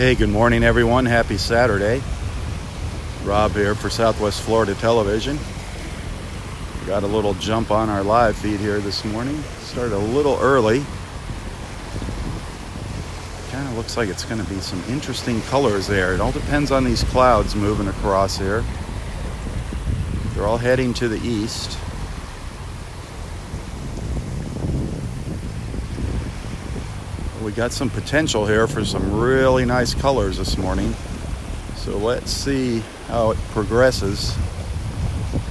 Hey, good morning, everyone. Happy Saturday. Rob here for Southwest Florida Television. Got a little jump on our live feed here this morning. Started a little early. Kind of looks like it's going to be some interesting colors there. It all depends on these clouds moving across here. They're all heading to the east. We got some potential here for some really nice colors this morning. So let's see how it progresses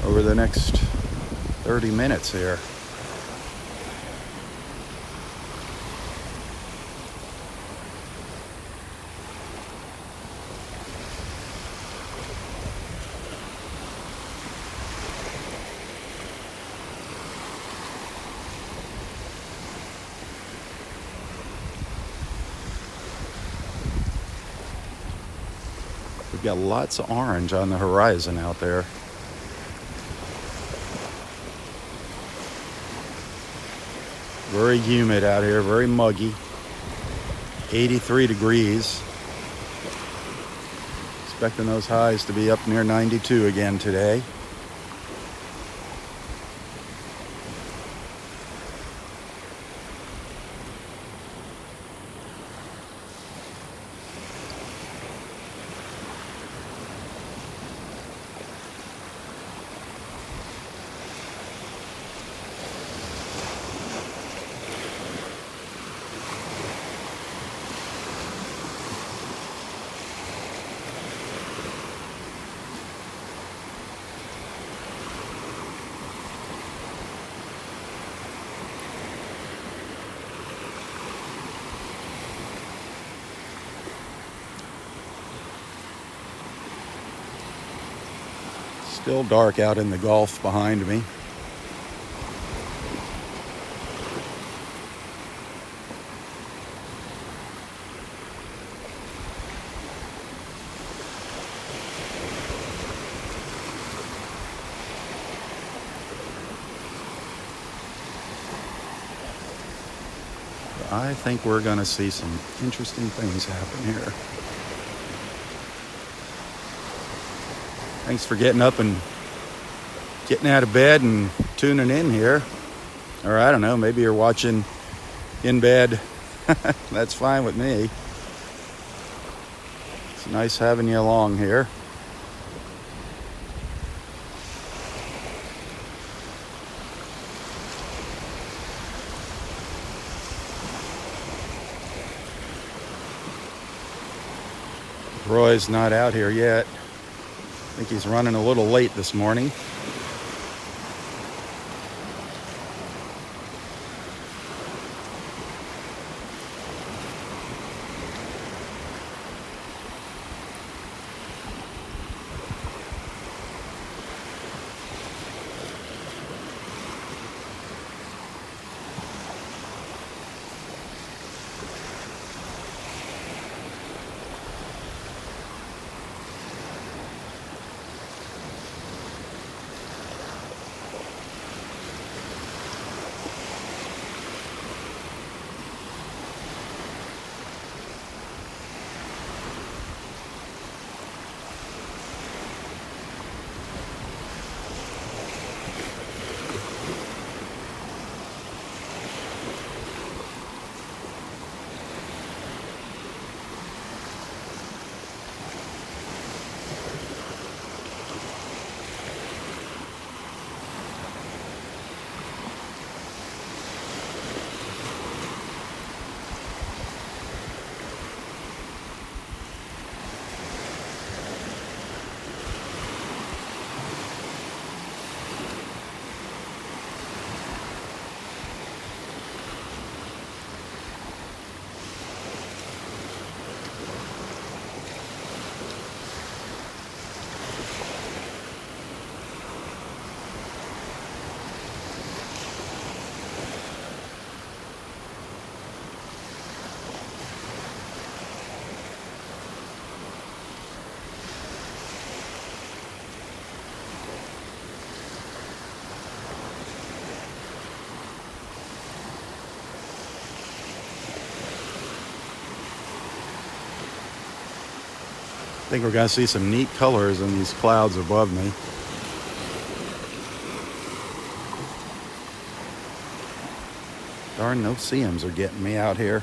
over the next 30 minutes here. We've got lots of orange on the horizon out there. Very humid out here, very muggy. 83 degrees. Expecting those highs to be up near 92 again today. Still dark out in the Gulf behind me. I think we're going to see some interesting things happen here. Thanks for getting up and getting out of bed and tuning in here. Or I don't know, maybe you're watching in bed. That's fine with me. It's nice having you along here. Roy's not out here yet. I think he's running a little late this morning. think we're going to see some neat colors in these clouds above me. Darn, no-see-ums are getting me out here.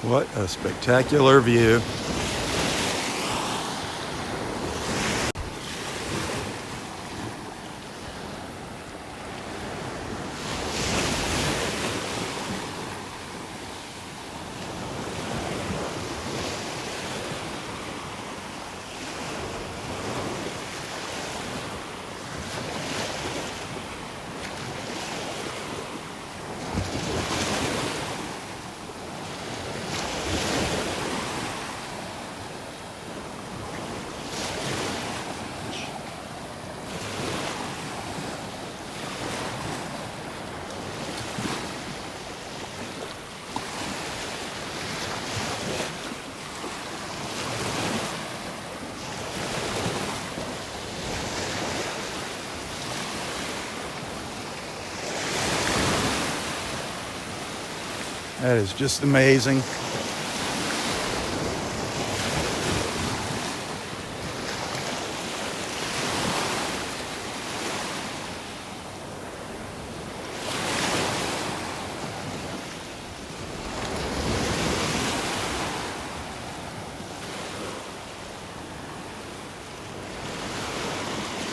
What a spectacular view. That is just amazing.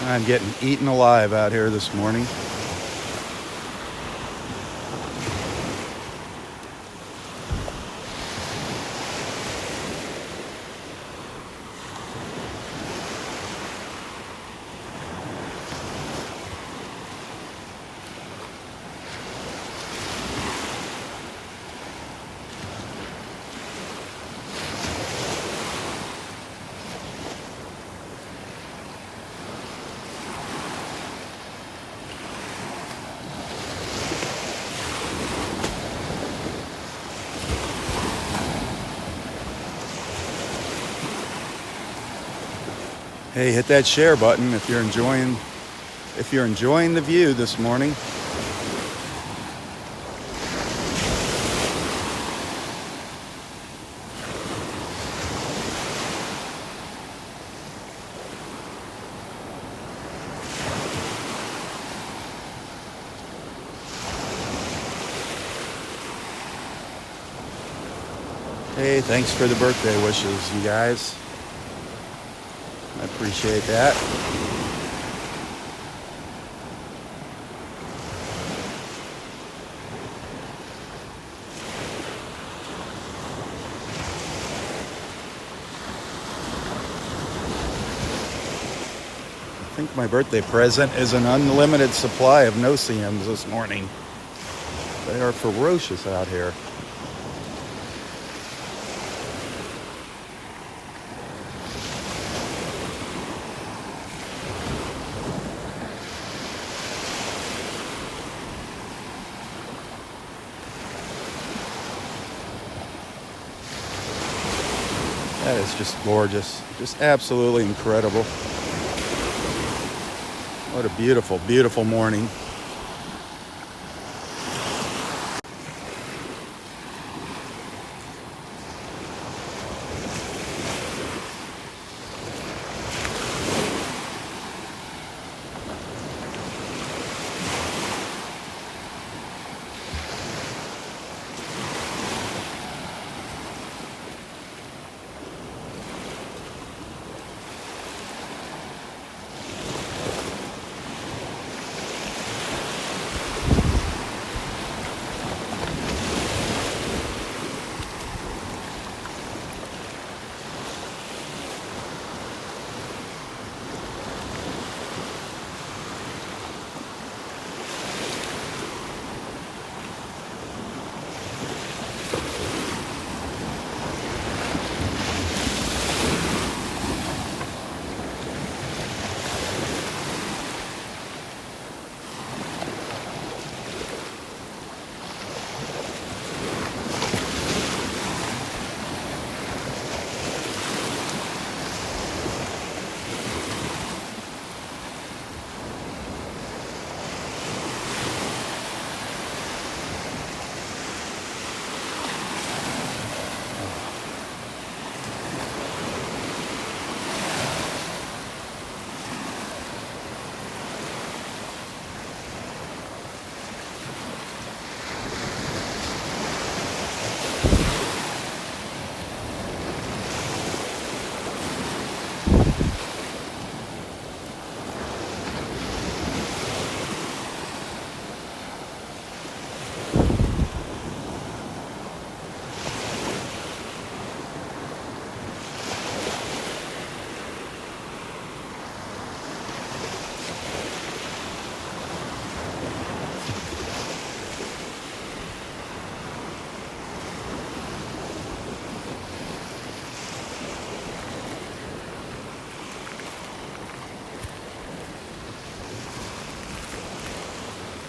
I'm getting eaten alive out here this morning. Hey, hit that share button if you're enjoying the view this morning. Hey, thanks for the birthday wishes, you guys. I appreciate that. I think my birthday present is an unlimited supply of no-see-ums this morning. They are ferocious out here. That is just gorgeous. Just absolutely incredible. What a beautiful, beautiful morning.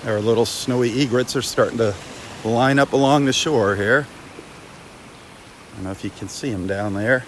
Our little snowy egrets are starting to line up along the shore here. I don't know if you can see them down there.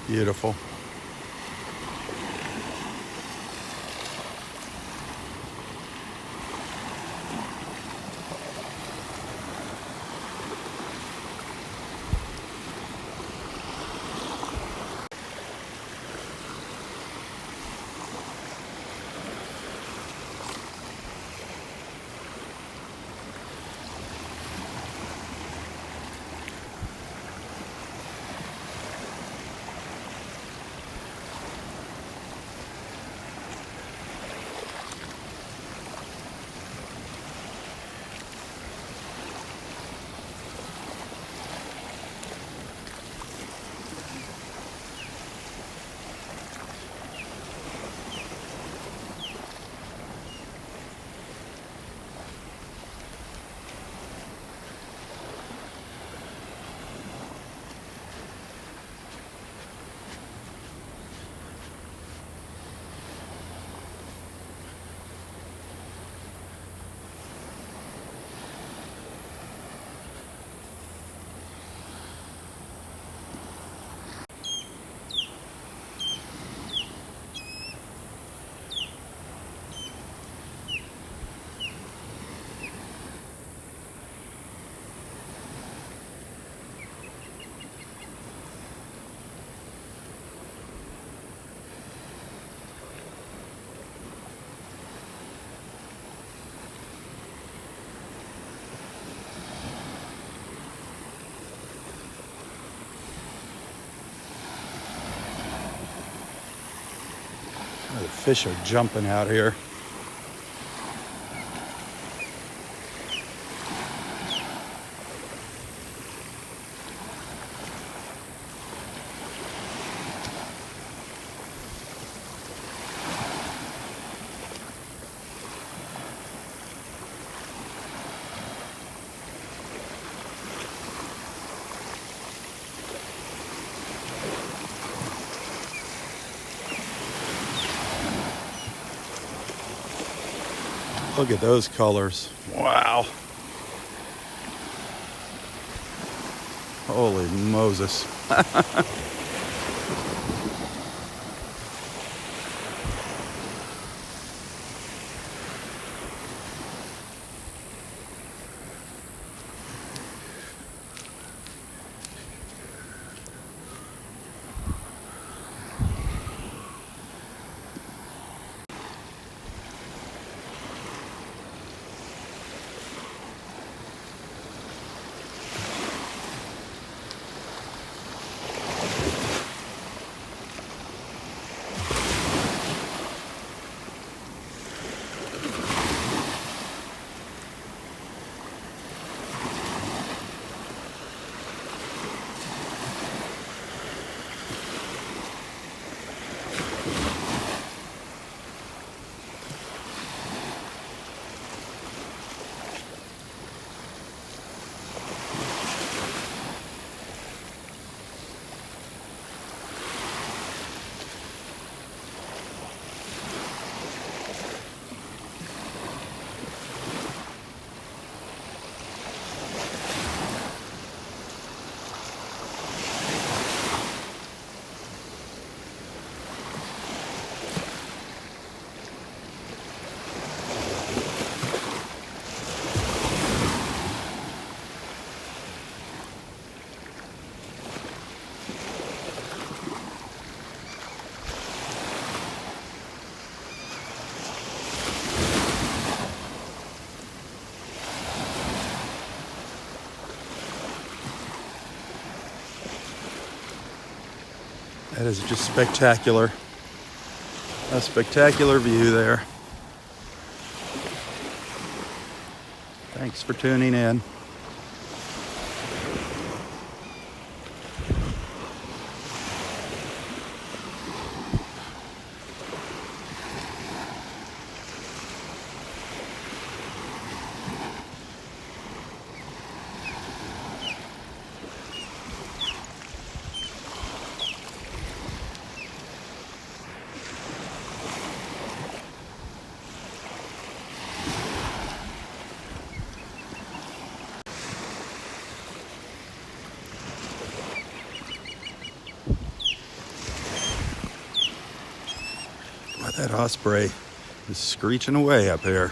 Beautiful. Oh, the fish are jumping out here. Look at those colors. Wow. Holy Moses. That is just spectacular. A spectacular view there. Thanks for tuning in. That osprey is screeching away up here.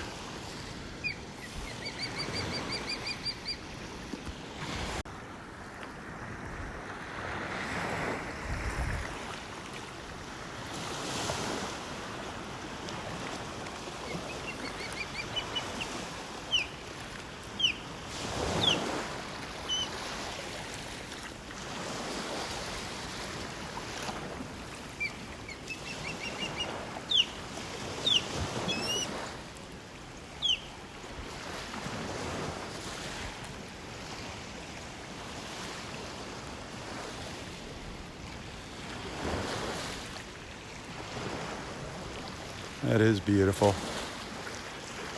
That is beautiful.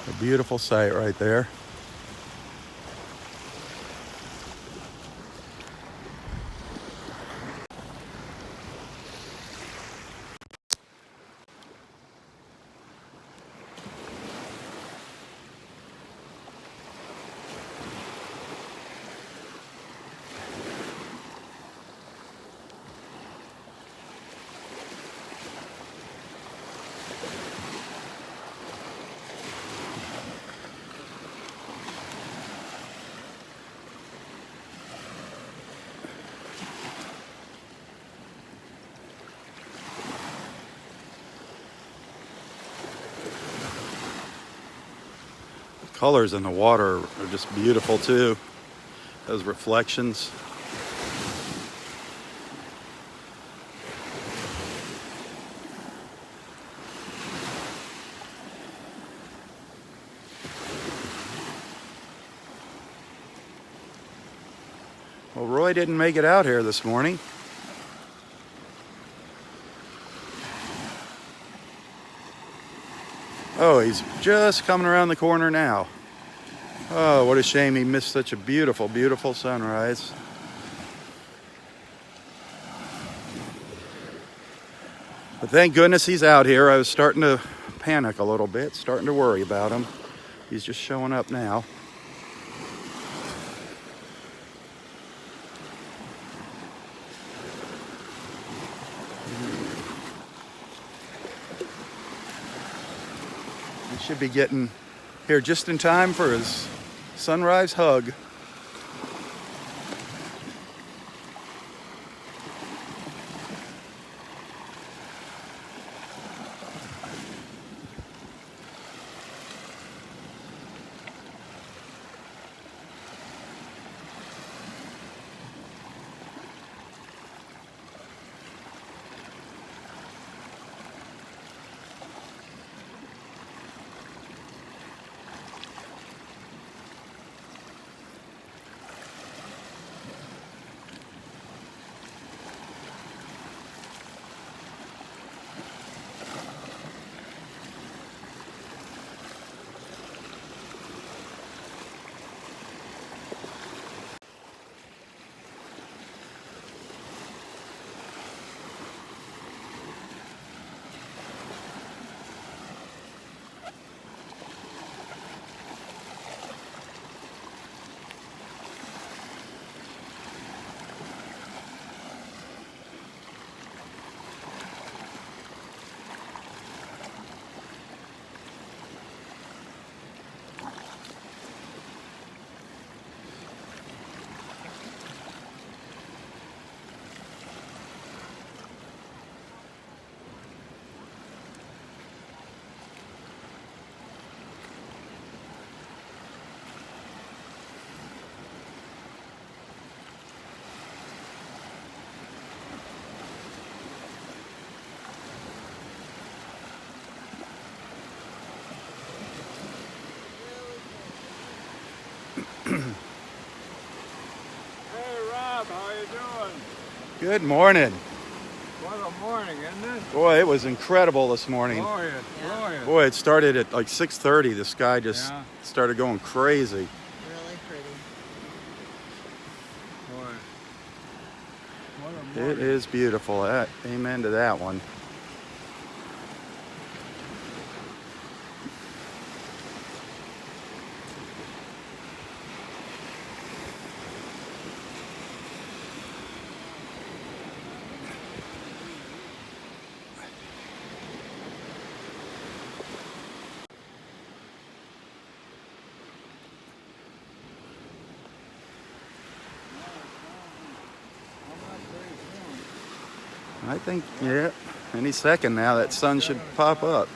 A beautiful sight right there. Colors in the water are just beautiful too. Those reflections. Well, Roy didn't make it out here this morning. Oh, he's just coming around the corner now. Oh, what a shame he missed such a beautiful, beautiful sunrise. But thank goodness he's out here. I was starting to panic a little bit, starting to worry about him. He's just showing up now. He should be getting here just in time for his sunrise hug. Hey Rob, how you doing? Good morning. What a morning, isn't it? Boy, it was incredible this morning. Glorious, glorious. Boy, it started at like 6:30. The sky just started going crazy. Really pretty. Boy, what a morning. It is beautiful. Amen to that one. I think, yeah, any second now that sun should pop up.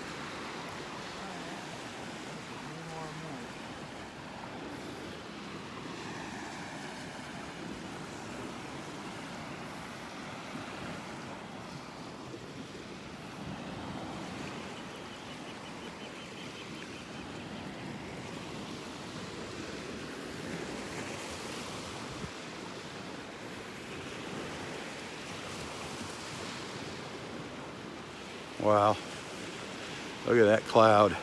Wow, look at that cloud.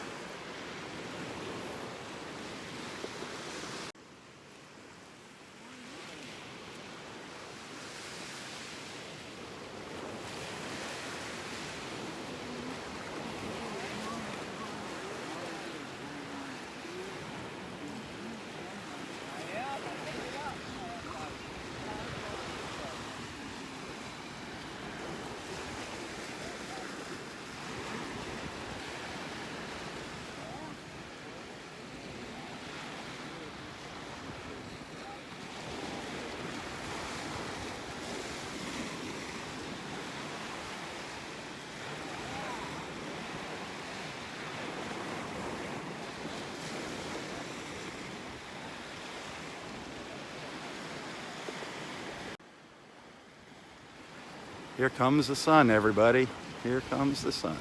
Here comes the sun, everybody. Here comes the sun.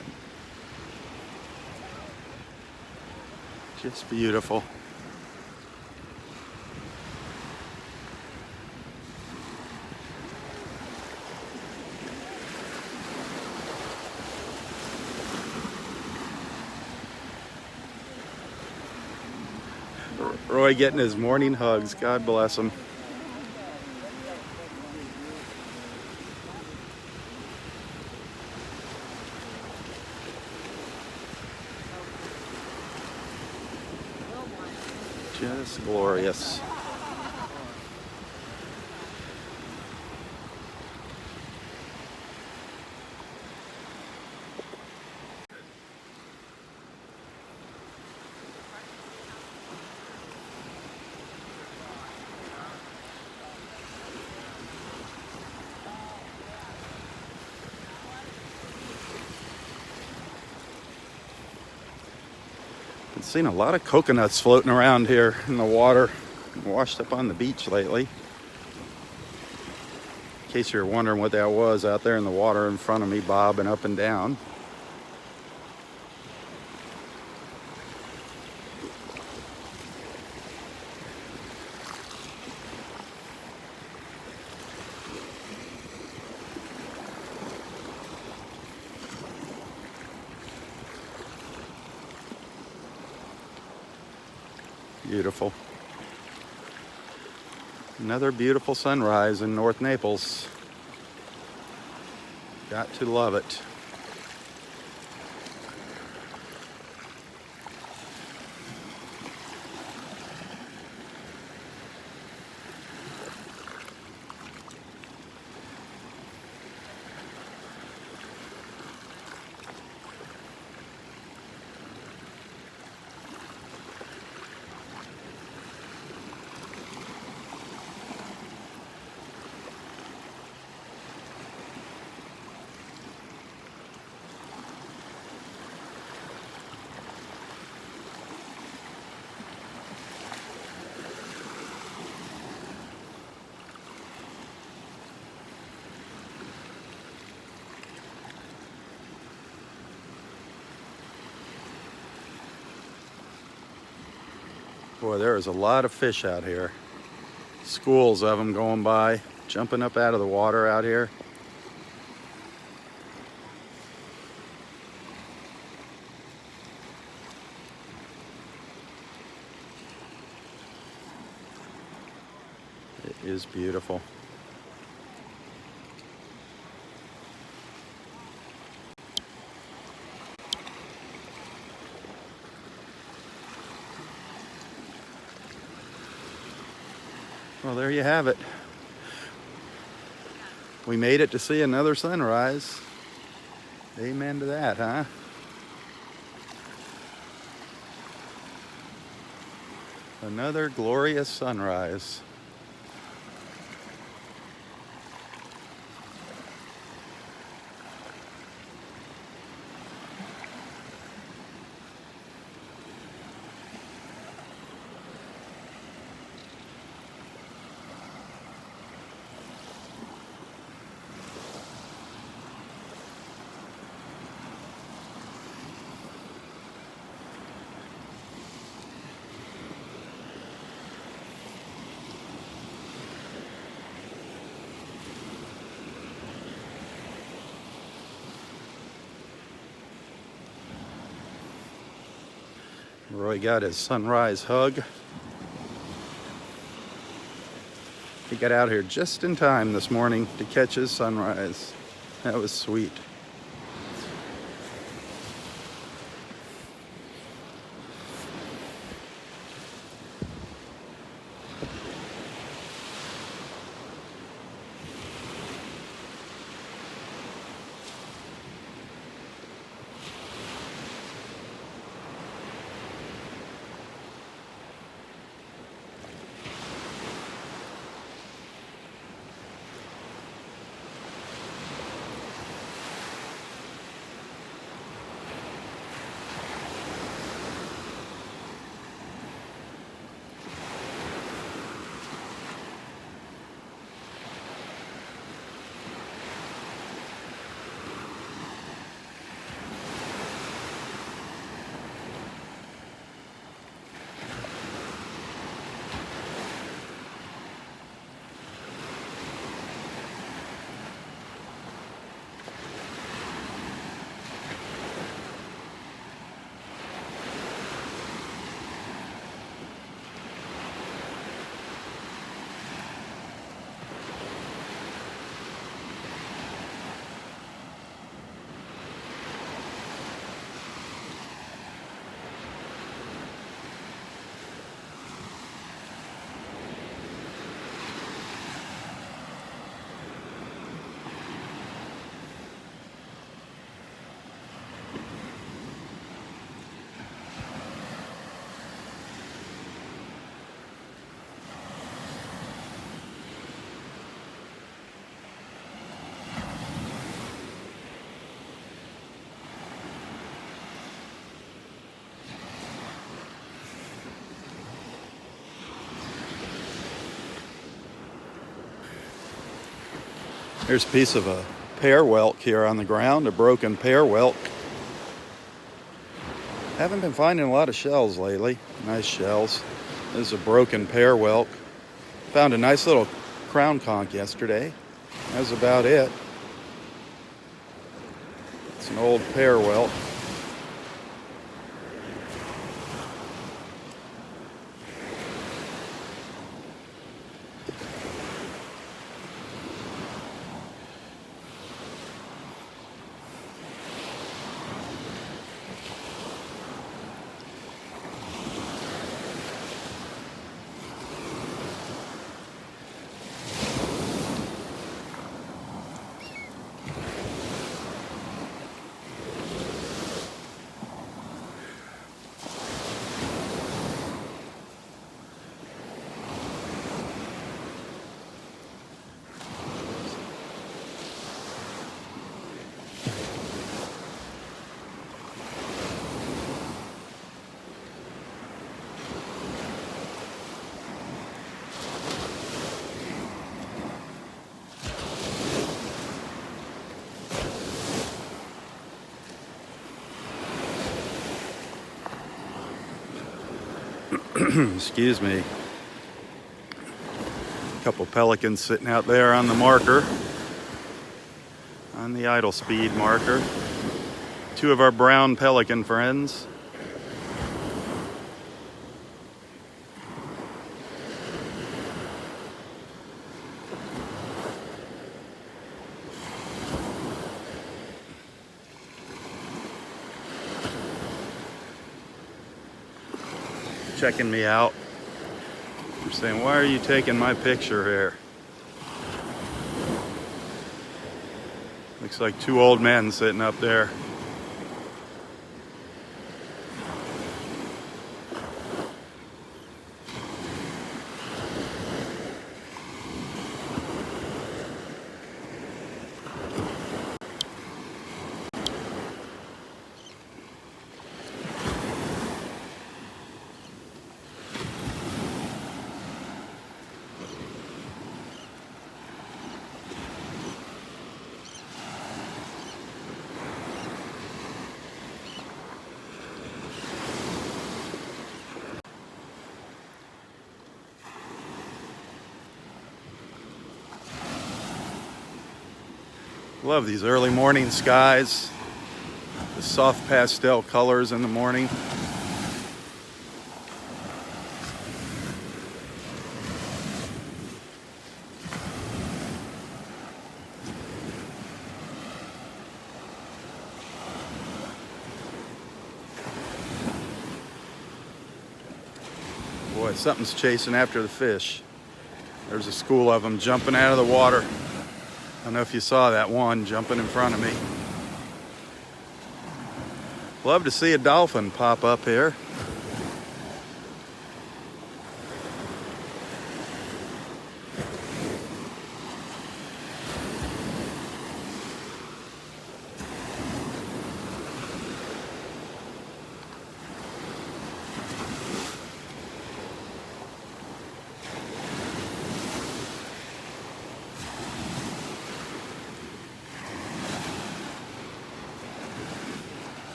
Just beautiful. Roy getting his morning hugs. God bless him. Just glorious. I've seen a lot of coconuts floating around here in the water, washed up on the beach lately. In case you're wondering what that was out there in the water in front of me, bobbing up and down. Beautiful. Another beautiful sunrise in North Naples. Got to love it. Boy, there is a lot of fish out here. Schools of them going by, jumping up out of the water out here. It is beautiful. Well, there you have it. We made it to see another sunrise. Amen to that, huh? Another glorious sunrise. Roy got his sunrise hug. He got out here just in time this morning to catch his sunrise. That was sweet. Here's a piece of a pear whelk here on the ground, a broken pear whelk. Haven't been finding a lot of shells lately. Nice shells. This is a broken pear whelk. Found a nice little crown conch yesterday. That was about it. It's an old pear whelk. Excuse me. A couple pelicans sitting out there on the marker, on the idle speed marker. Two of our brown pelican friends. Checking me out. They're saying, why are you taking my picture here? Looks like two old men sitting up there. Love these early morning skies, the soft pastel colors in the morning. Boy, something's chasing after the fish. There's a school of them jumping out of the water. I don't know if you saw that one jumping in front of me. Love to see a dolphin pop up here.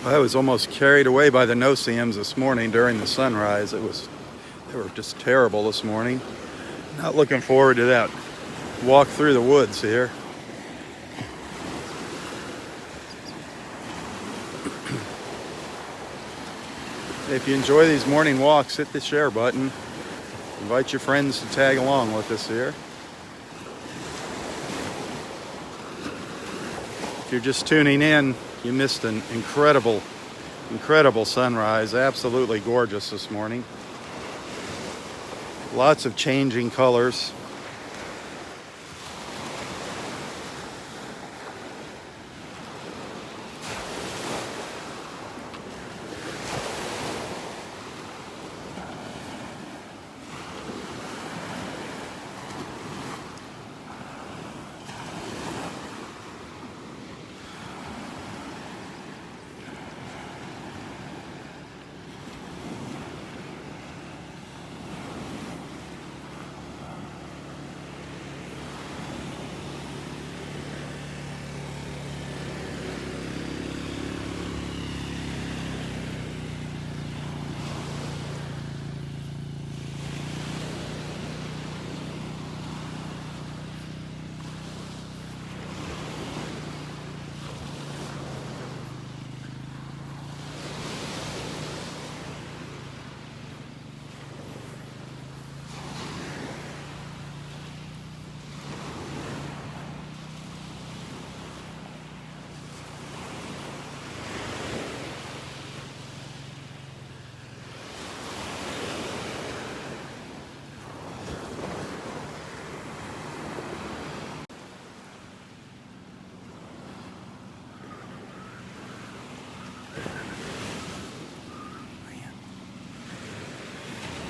I was almost carried away by the no-see-ums this morning during the sunrise. They were just terrible this morning. Not looking forward to that walk through the woods here. If you enjoy these morning walks, hit the share button. Invite your friends to tag along with us here. If you're just tuning in, you missed an incredible sunrise. Absolutely gorgeous this morning. Lots of changing colors.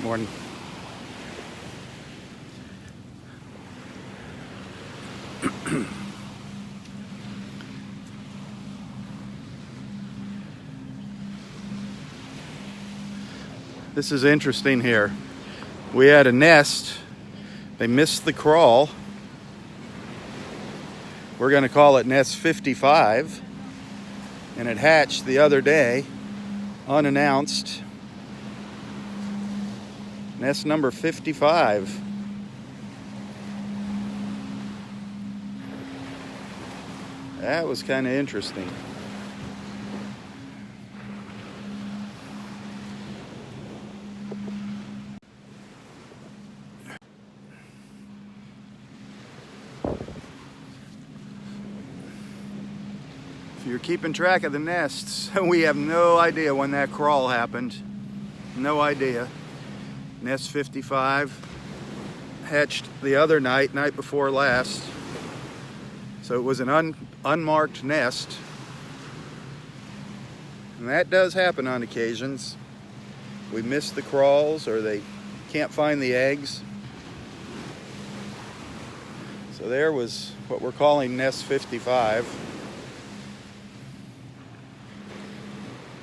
Morning. This is interesting here. We had a nest. They missed the crawl. We're going to call it nest 55. And it hatched the other day, unannounced. Nest number 55. That was kind of interesting. If you're keeping track of the nests, we have no idea when that crawl happened. No idea. Nest 55 hatched the other night before last. So it was an unmarked nest. And that does happen on occasions. We miss the crawls or they can't find the eggs. So there was what we're calling nest 55.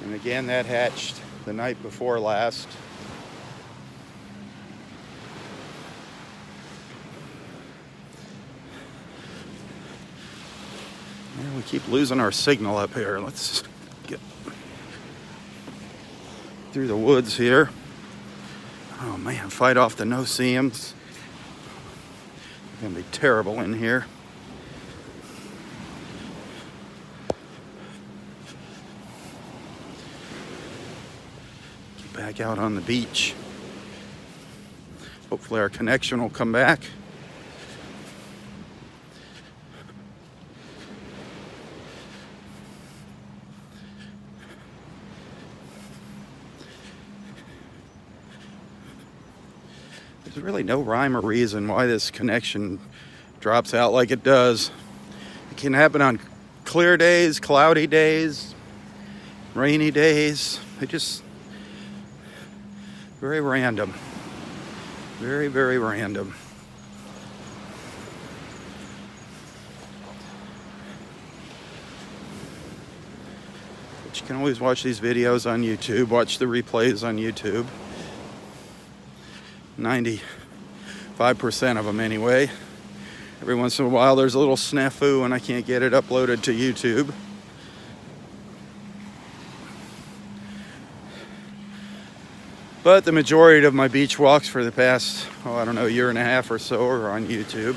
And again, that hatched the night before last. Yeah, we keep losing our signal up here. Let's get through the woods here. Oh man, fight off the no-see-ums. It's gonna be terrible in here. Get back out on the beach. Hopefully our connection will come back. There's really no rhyme or reason why this connection drops out like it does. It can happen on clear days, cloudy days, rainy days. It just very random. Very, very random. But you can always watch these videos on YouTube, watch the replays on YouTube. 95% of them anyway. Every once in a while there's a little snafu and I can't get it uploaded to YouTube. But the majority of my beach walks for the past, I don't know, year and a half or so are on YouTube.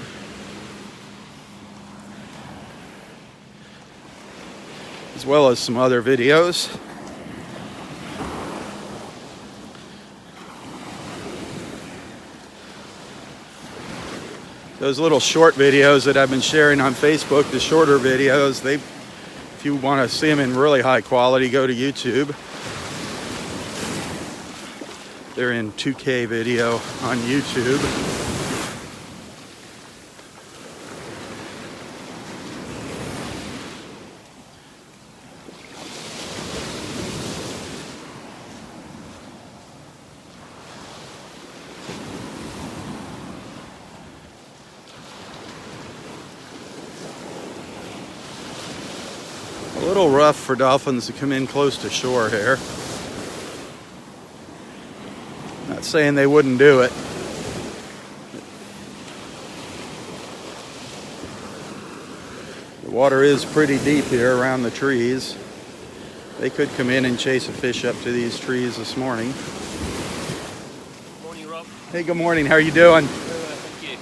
As well as some other videos. Those little short videos that I've been sharing on Facebook, the shorter videos, if you want to see them in really high quality, go to YouTube. They're in 2K video on YouTube. A little rough for dolphins to come in close to shore here. Not saying they wouldn't do it. The water is pretty deep here around the trees. They could come in and chase a fish up to these trees this morning. Morning, Rob. Hey, good morning. How are you doing? Thank you.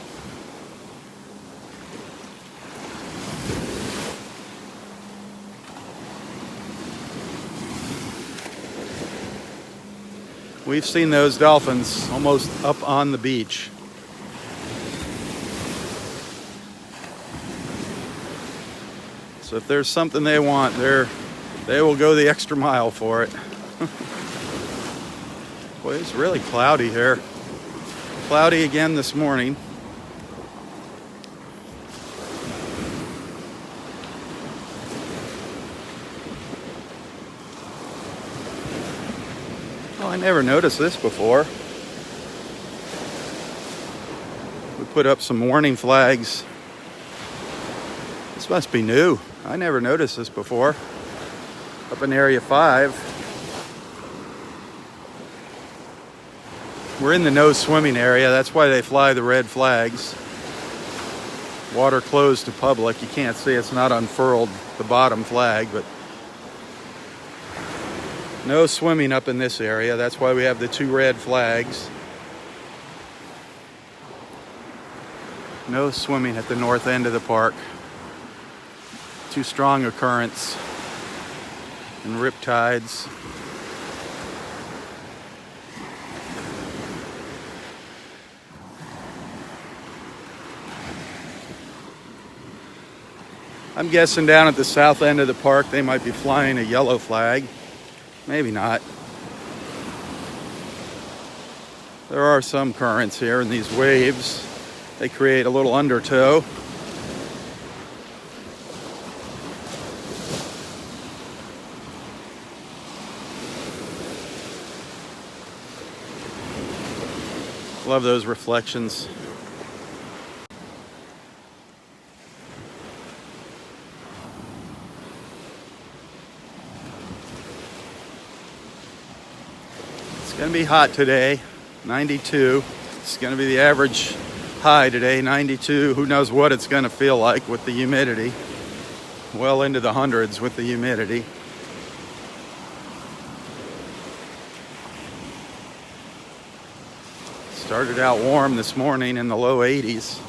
We've seen those dolphins almost up on the beach. So if there's something they want, they will go the extra mile for it. Boy, it's really cloudy here. Cloudy again this morning. Oh, I never noticed this before. put up some warning flags. This must be new. I never noticed this before. Up in Area 5. We're in the no swimming area. That's why they fly the red flags. Water closed to public. You can't see, it's not unfurled, the bottom flag, but no swimming up in this area. That's why we have the 2 red flags. No swimming at the north end of the park. Too strong of currents and riptides. I'm guessing down at the south end of the park they might be flying a yellow flag. Maybe not. There are some currents here in these waves. They create a little undertow. Love those reflections. It's going to be hot today, 92. It's going to be the average high today, 92. Who knows what it's going to feel like with the humidity. Well into the hundreds with the humidity. Started out warm this morning in the low 80s.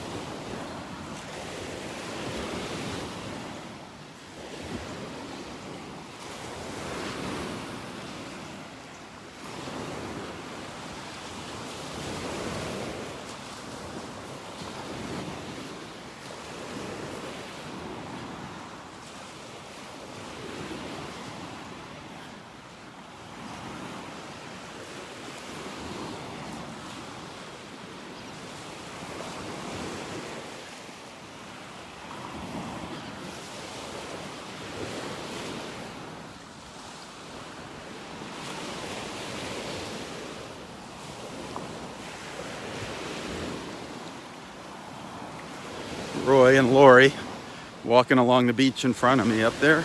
Roy and Lori walking along the beach in front of me up there.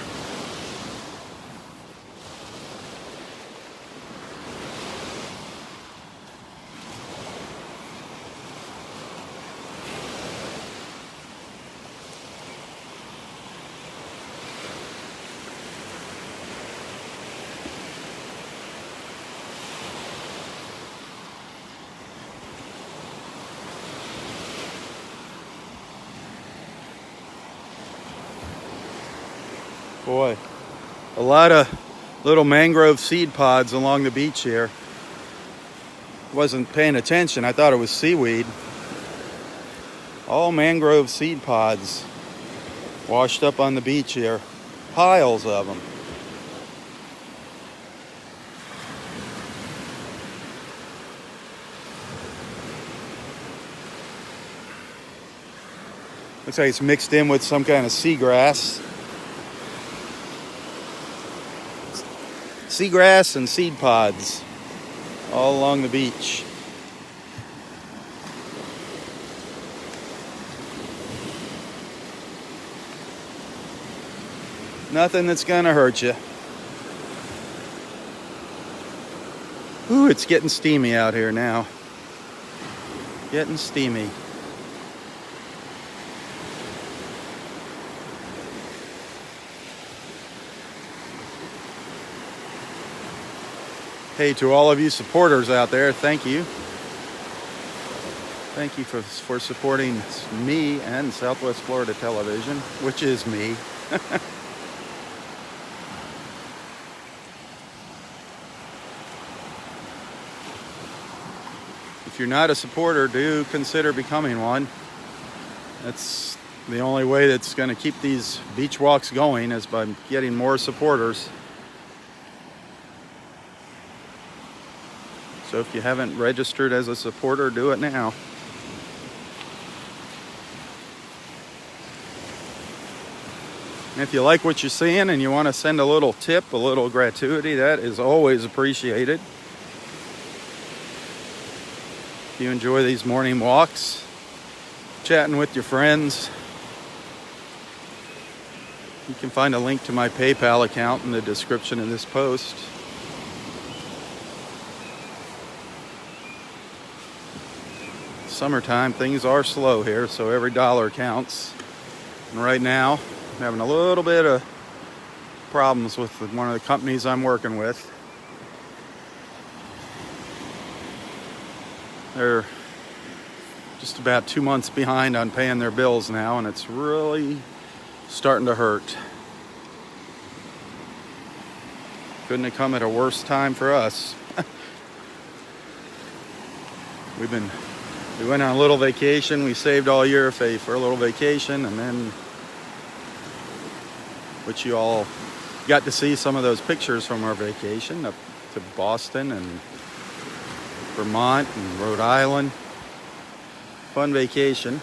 Boy, a lot of little mangrove seed pods along the beach here. Wasn't paying attention. I thought it was seaweed. All mangrove seed pods washed up on the beach here. Piles of them. Looks like it's mixed in with some kind of seagrass. Seagrass and seed pods all along the beach. Nothing that's gonna hurt you. Ooh, it's getting steamy out here now. Getting steamy. Hey, to all of you supporters out there, thank you. Thank you for supporting me and Southwest Florida Television, which is me. If you're not a supporter, do consider becoming one. That's the only way that's going to keep these beach walks going, is by getting more supporters. So if you haven't registered as a supporter, do it now. And if you like what you're seeing and you want to send a little tip, a little gratuity, that is always appreciated. If you enjoy these morning walks, chatting with your friends. You can find a link to my PayPal account in the description of this post. Summertime, things are slow here, so every dollar counts. And right now, I'm having a little bit of problems with one of the companies I'm working with. They're just about 2 months behind on paying their bills now, and it's really starting to hurt. Couldn't have come at a worse time for us. We went on a little vacation. We saved all year for a little vacation, and then, which you all got to see some of those pictures from our vacation up to Boston and Vermont and Rhode Island. Fun vacation.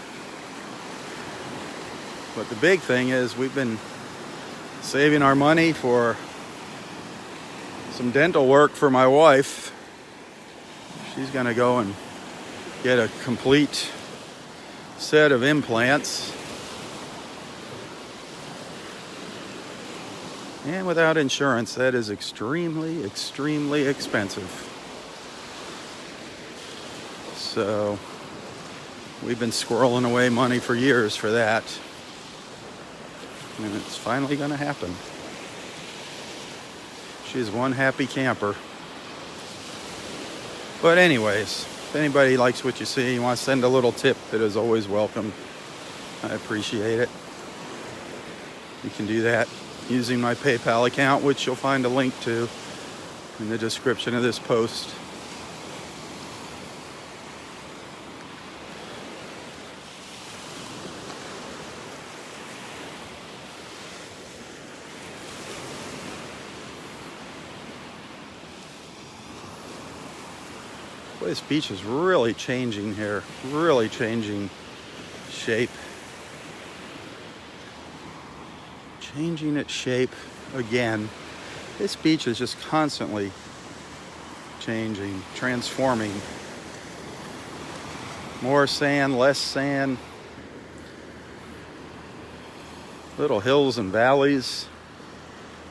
But the big thing is we've been saving our money for some dental work for my wife. She's going to go and get a complete set of implants. And without insurance, that is extremely, extremely expensive. So we've been squirreling away money for years for that. And it's finally going to happen. She's one happy camper. But anyways, if anybody likes what you see, you want to send a little tip, it is always welcome. I appreciate it. You can do that using my PayPal account, which you'll find a link to in the description of this post. Boy, this beach is really changing here, really changing shape. Changing its shape again. This beach is just constantly changing, transforming. More sand, less sand. Little hills and valleys.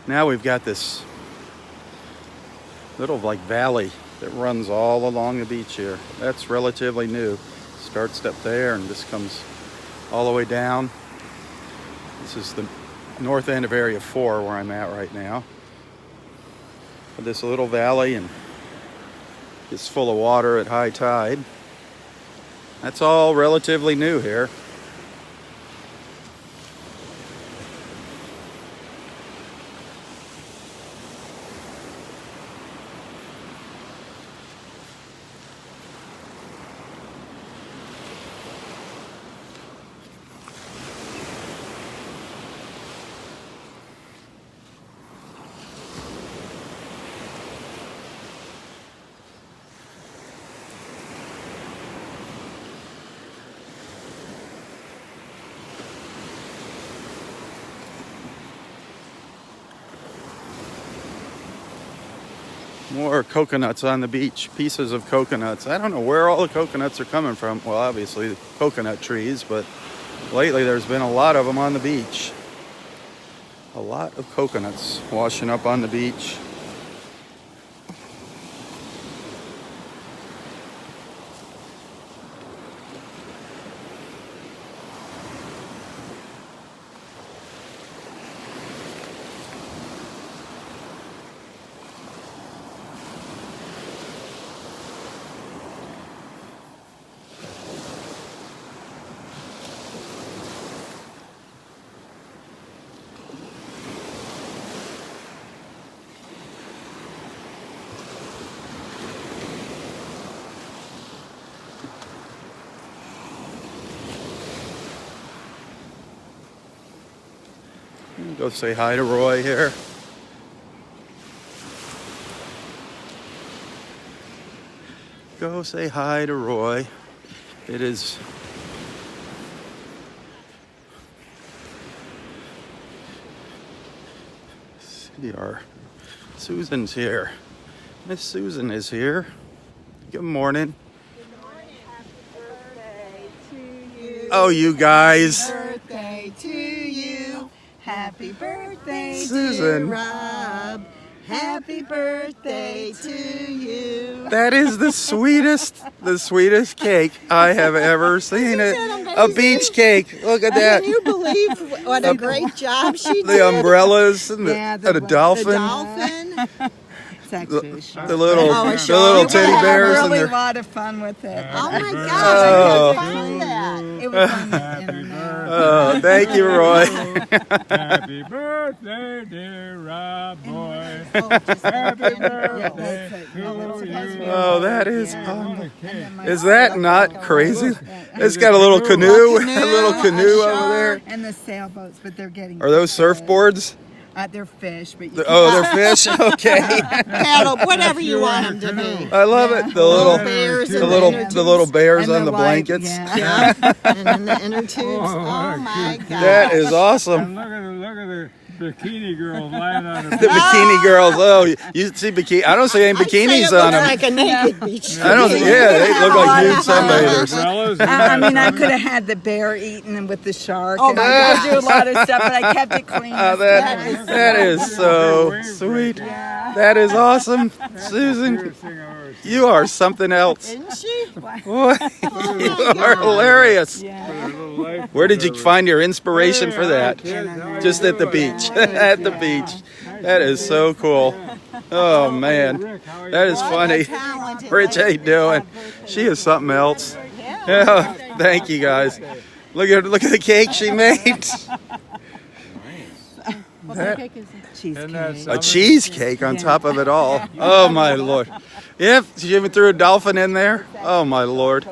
Now we've got this little like valley that runs all along the beach here. That's relatively new. Starts up there and just comes all the way down. This is the north end of Area 4 where I'm at right now. This little valley, and it's full of water at high tide. That's all relatively new here. More coconuts on the beach, pieces of coconuts. I don't know where all the coconuts are coming from. Well, obviously coconut trees, but lately there's been a lot of them on the beach. A lot of coconuts washing up on the beach. Go say hi to Roy here. Go say hi to Roy. It is see our Susan's here. Miss Susan is here. Good morning. Good morning. Happy birthday to you. Oh, you guys. Birthday to you. Happy birthday, Susan. dear Rob. Happy birthday to you. That is the sweetest cake I have ever seen. A beach cake. Look at that. Can you believe what a great job she did? The umbrellas and the dolphin. The dolphin. The little teddy bears had a and really their. lot of fun with it. Oh my gosh, Oh. I couldn't find that. It was on the internet. Oh, thank you, Roy. Happy birthday, dear Rob boy. Happy birthday to you. Oh, that is. And Is that not crazy? It's got a little canoe, a little canoe over there. And the sailboats, but they're getting. Are those surfboards? They're fish, but you Oh, they're fish. Okay. paddle, whatever you want them to be. I love it. The Little little, bears the and little, the the little bears and on the white, blankets. yeah. Yeah, and then the inner tubes. Oh my gosh. That is awesome. And look at the bikini girls lying on The bikini girls. Oh, you see bikini? I don't see any bikinis I'd say it on looks them. like a naked beach. I don't think. Yeah, they look like nude sunbathers. I mean, I could have had the bear eaten with the shark. Oh, and my I gosh. could do a lot of stuff, but I kept it clean. That is so sweet. That is awesome, Susan. You are something else. Isn't she? Boy, you are hilarious. Where did you find your inspiration for that? Just at the beach. At the beach. That is so cool. Oh man, that is funny. Rich, how you doing? She is something else. Yeah. Thank you guys. Look at the cake she made. Cheesecake. A cheesecake on top of it all. Oh my lord. Yep, she even threw a dolphin in there. Oh my lord.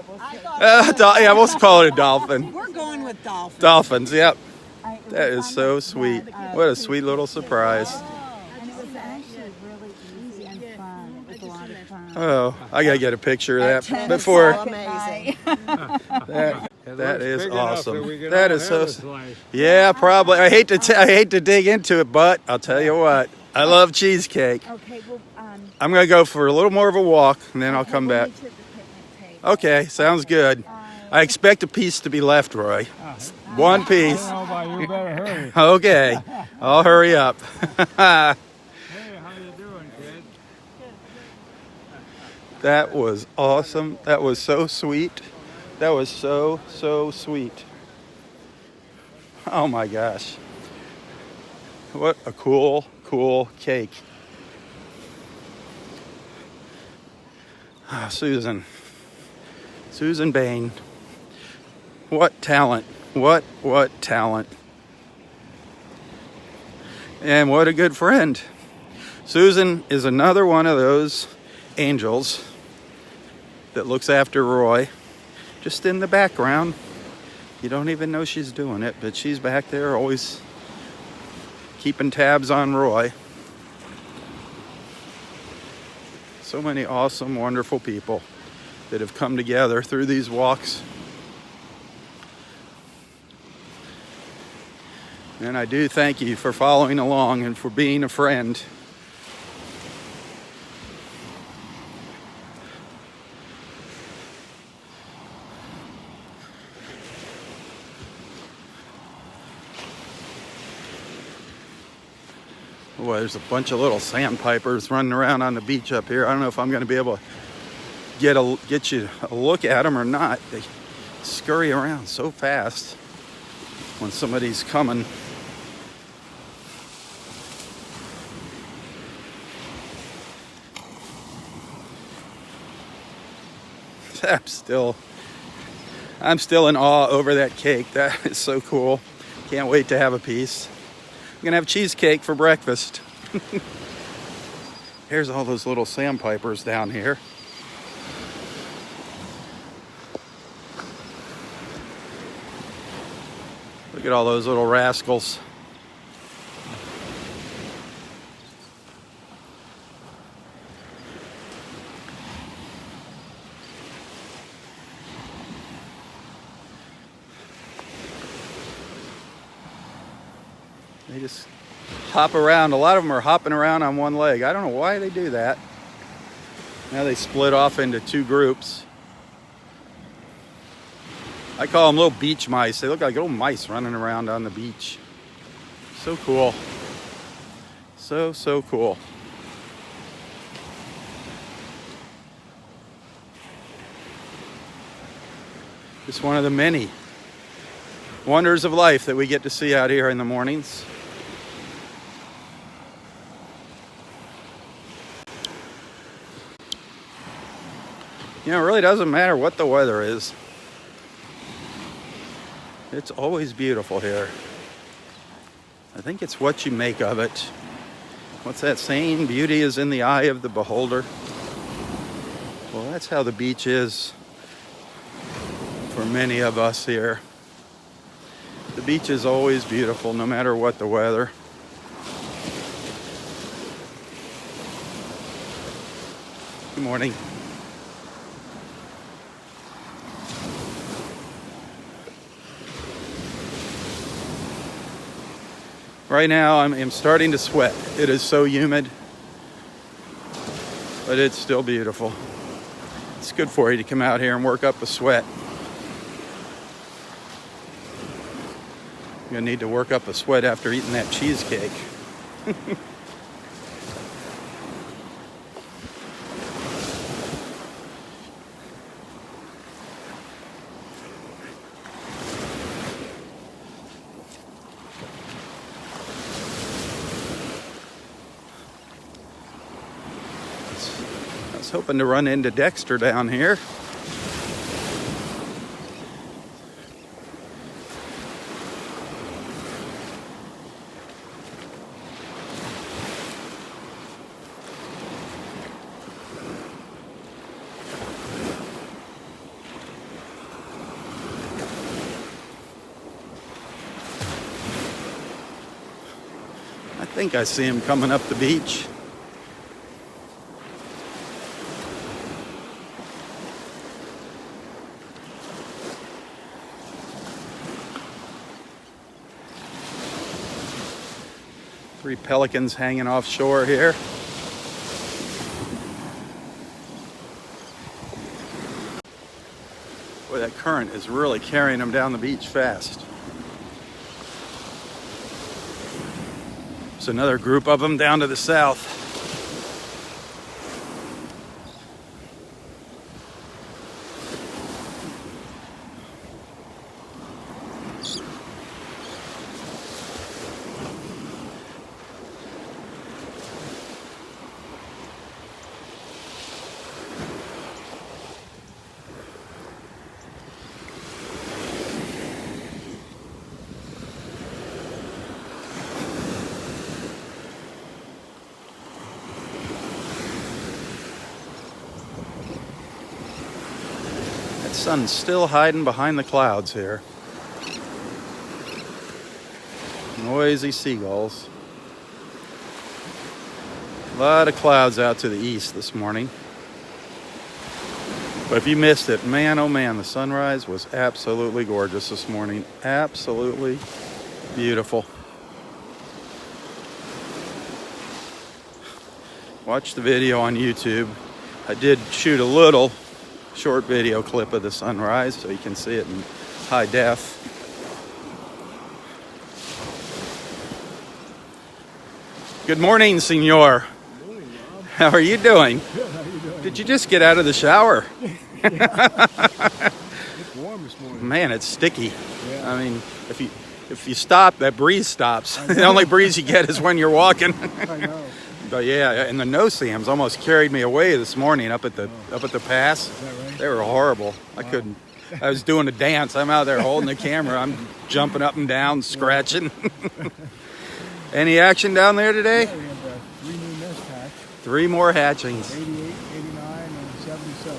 Yeah, we'll call it a dolphin. We're going with dolphins. Dolphins, yep. That is so sweet. What a sweet little surprise. And it was actually really easy and fun. It was a lot of fun. Oh, I gotta get a picture of that before. Amazing. That is awesome. That is so. Yeah, probably. I hate to dig into it, but I'll tell you what. I love cheesecake. Okay, well, I'm gonna go for a little more of a walk, and then I'll come back. Okay, sounds good. I expect a piece to be left, Roy. One piece. You better hurry. Okay, I'll hurry up. Hey, how you doing, kid? That was awesome. That was so sweet. That was so sweet. Oh my gosh. What a cool cake. Oh, Susan Bain. What talent. What talent. And what a good friend. Susan is another one of those angels that looks after Roy, just in the background. You don't even know she's doing it, but she's back there always keeping tabs on Roy. So many awesome, wonderful people that have come together through these walks. And I do thank you for following along and for being a friend. Boy, there's a bunch of little sandpipers running around on the beach up here. I don't know if I'm going to be able to get you a look at them or not. They scurry around so fast when somebody's coming. I'm still in awe over that cake. That is so cool. Can't wait to have a piece. I'm gonna have cheesecake for breakfast. Here's all those little sandpipers down here. Look at all those little rascals. They just hop around. A lot of them are hopping around on one leg. I don't know why they do that. Now they split off into two groups. I call them little beach mice. They look like little mice running around on the beach. So cool. So cool. Just one of the many wonders of life that we get to see out here in the mornings. You know, it really doesn't matter what the weather is. It's always beautiful here. I think it's what you make of it. What's that saying? Beauty is in the eye of the beholder. Well, that's how the beach is for many of us here. The beach is always beautiful, no matter what the weather. Good morning. Right now, I'm starting to sweat. It is so humid, but it's still beautiful. It's good for you to come out here and work up a sweat. You're gonna need to work up a sweat after eating that cheesecake. I was hoping to run into Dexter down here. I think I see him coming up the beach. Three pelicans hanging offshore here. Boy, that current is really carrying them down the beach fast. There's another group of them down to the south. That sun's still hiding behind the clouds here. Noisy seagulls. A lot of clouds out to the east this morning. But if you missed it, man, oh man, the sunrise was absolutely gorgeous this morning. Absolutely beautiful. Watch the video on YouTube. I did shoot a little short video clip of the sunrise so you can see it in high def. Good morning, senor. Good morning, Rob. How are you doing? Good, how you doing? Did you just get out of the shower? It's warm this morning. Man, it's sticky. Yeah. I mean, if you stop, that breeze stops. The only breeze you get is when you're walking. I know. But yeah, and the no-seams almost carried me away this morning up at the pass. Is that right? They were horrible. I couldn't. I was doing a dance. I'm out there holding the camera. I'm jumping up and down, scratching. Any action down there today? Yeah, we have 3 new nest hatch. 3 more hatchings. 88, 89, and 77.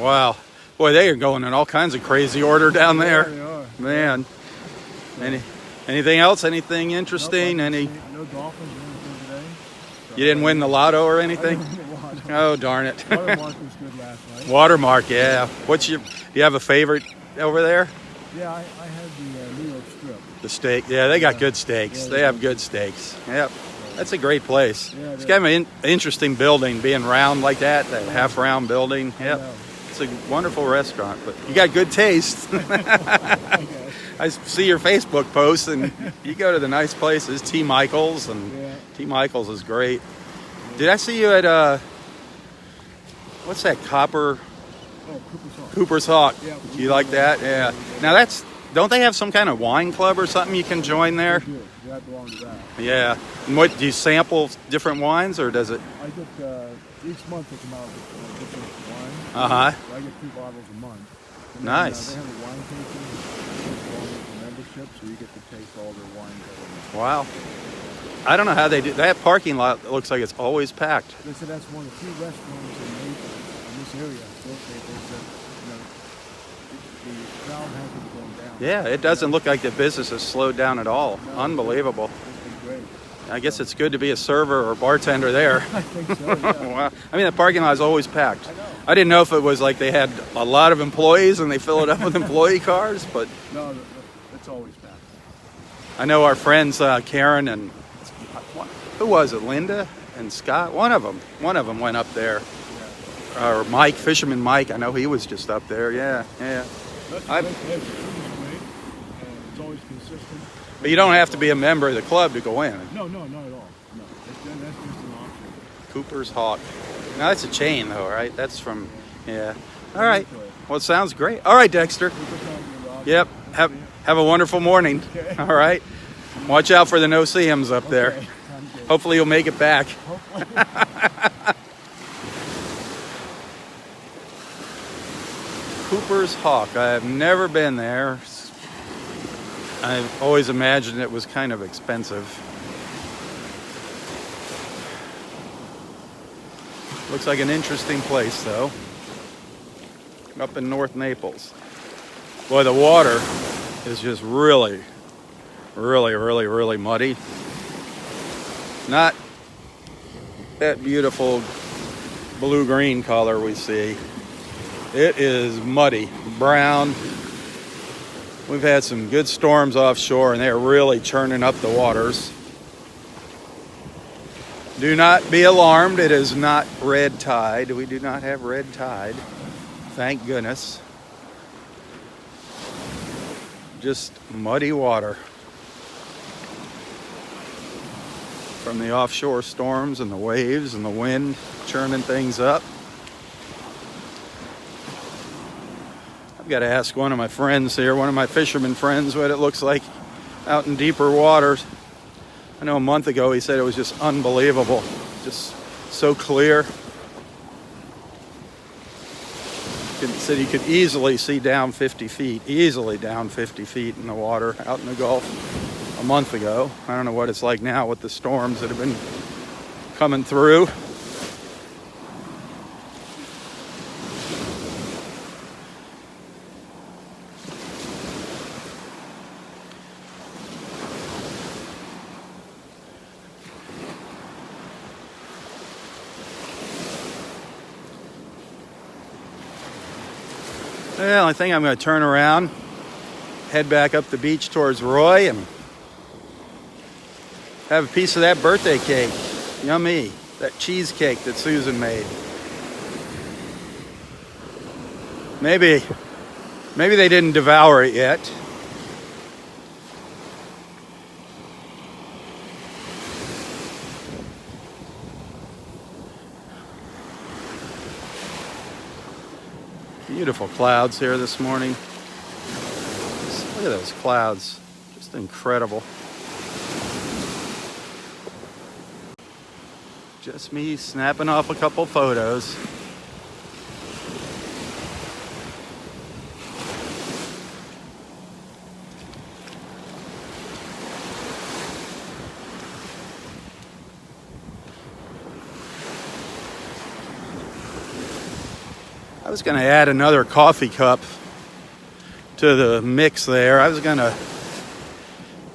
Wow. Boy, they are going in all kinds of crazy order down Yeah, there. they are. Man. Anything else? Anything interesting? Nope, Any? no dolphins or anything today. So You didn't win the lotto or I anything? didn't win the lotto. Oh, darn it. Watermark was good last night. Watermark, yeah. Do you have a favorite over there? Yeah, I had the New York strip. The steak. Yeah, they got good steaks. Yeah, They they have do. good steaks. Yep. That's a great place. Yeah, it It's is. kind of an interesting building, being round like that half-round building. I Yep. know. It's It's a wonderful restaurant, but you got good taste. I see your Facebook posts, and you go to the nice places. T. Michael's, and T. Michael's is great. Did I see you at what's that, Cooper's Hawk? Yeah, You like that? Yeah. Now don't they have some kind of wine club or something you can join there? Yeah, I belong to that. Yeah. And what, do you sample different wines, or does it? I get each month they come out with different wine. Uh-huh. So I get 2 bottles a month. And Nice. Then, they have a wine tasting along with the membership, so you get to taste all their wines. Wow. I don't know how they do that. Parking lot looks like it's always packed. They said that's one of the few restaurants in Naples, in this area. So they said, the crowd hasn't been going down. Yeah, it doesn't look like the business has slowed down at all. No, Unbelievable. It's been great. I guess it's good to be a server or bartender there. I think so, yeah. Wow. I mean, the parking lot is always packed. I know. I didn't know if it was like they had a lot of employees and they fill it up with employee cars, but No, it's always packed. I know our friends Karen and who was it, Linda and Scott? One of them went up there. Or Mike, Fisherman Mike. I know he was just up there. Yeah. The food is great. It's always consistent. But you don't have to be a member of the club to go in. No, not at all. No, that's just an option. Cooper's Hawk. Now that's a chain though, right? That's from, yeah. All right. Well, it sounds great. All right, Dexter. Yep. Have a wonderful morning. Okay. All right. Watch out for the no-see-ums up there. Okay. Hopefully you'll make it back. Cooper's Hawk. I've never been there. I've always imagined it was kind of expensive. Looks like an interesting place, though. Up in North Naples. Boy, the water is just really muddy. Not that beautiful blue-green color we see. It is muddy, brown. We've had some good storms offshore, and they're really churning up the waters. Do not be alarmed. It is not red tide. We do not have red tide. Thank goodness. Just muddy water from the offshore storms and the waves and the wind churning things up. I've got to ask one of my friends here, one of my fisherman friends, what it looks like out in deeper waters. I know a month ago he said it was just unbelievable, just so clear. He said he could easily see down 50 feet, easily down 50 feet in the water out in the Gulf a month ago. I don't know what it's like now with the storms that have been coming through. Well, I think I'm going to turn around, head back up the beach towards Roy, and have a piece of that birthday cake. Yummy. That cheesecake that Susan made. Maybe they didn't devour it yet. Beautiful clouds here this morning. Look at those clouds. Just incredible. Just me snapping off a couple photos. I was going to add another coffee cup to the mix there. I was going to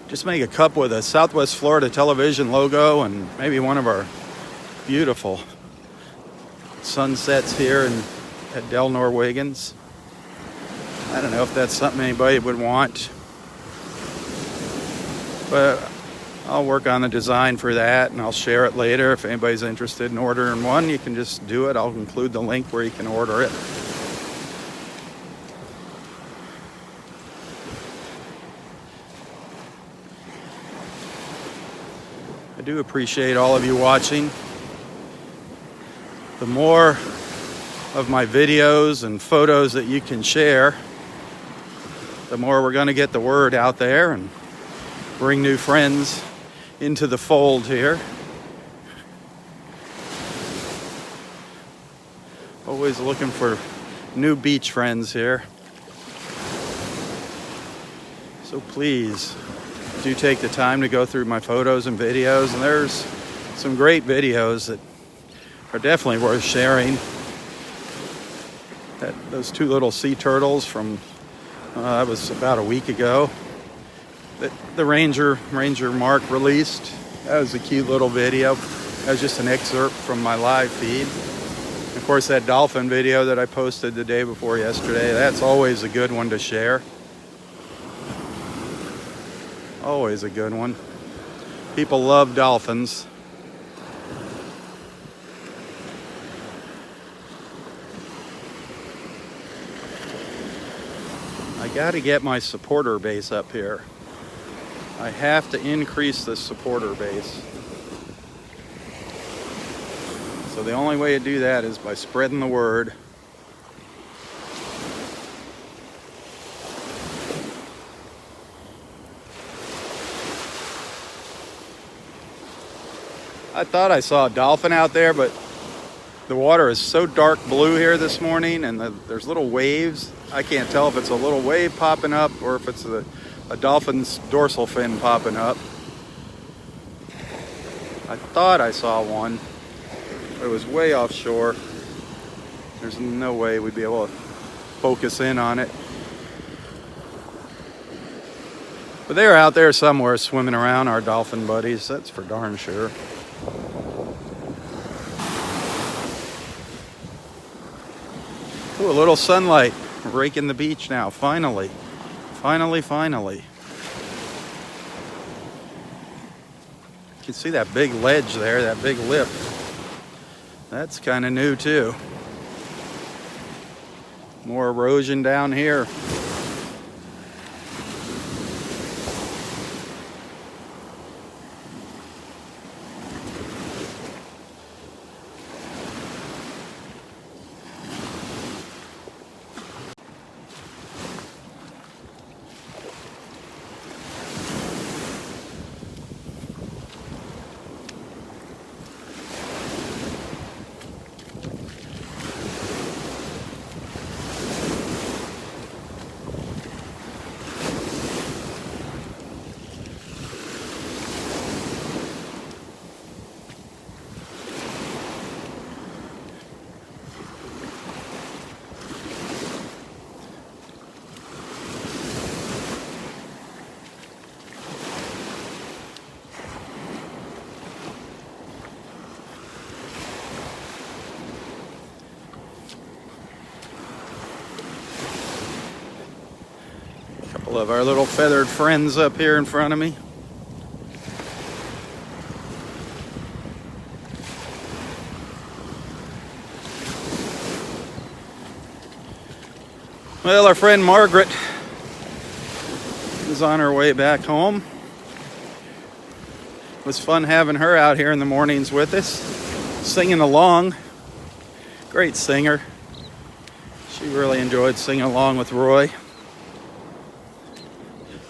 just make a cup with a Southwest Florida Television logo and maybe one of our beautiful sunsets here at Del Norwegians. I don't know if that's something anybody would want, but I'll work on the design for that and I'll share it later. If anybody's interested in ordering one, you can just do it. I'll include the link where you can order it. do appreciate all of you watching. The more of my videos and photos that you can share, the more we're going to get the word out there and bring new friends into the fold here. Always looking for new beach friends here. So please do take the time to go through my photos and videos, and there's some great videos that are definitely worth sharing. Those two little sea turtles from that was about a week ago that the Ranger Mark released. That was a cute little video. That was just an excerpt from my live feed. Of course, that dolphin video that I posted the day before yesterday, that's always a good one to share. Always a good one. People love dolphins. I got to get my supporter base up here. I have to increase the supporter base. So the only way to do that is by spreading the word. I thought I saw a dolphin out there, but the water is so dark blue here this morning, and there's little waves. I can't tell if it's a little wave popping up or if it's a dolphin's dorsal fin popping up. I thought I saw one, but it was way offshore. There's no way we'd be able to focus in on it. But they're out there somewhere swimming around, our dolphin buddies, that's for darn sure. Ooh, a little sunlight raking the beach now, finally. Finally. You can see that big ledge there, that big lip. That's kind of new too. More erosion down here. Of our little feathered friends up here in front of me. Well, our friend Margaret is on her way back home. It was fun having her out here in the mornings with us, singing along. Great singer. She really enjoyed singing along with Roy.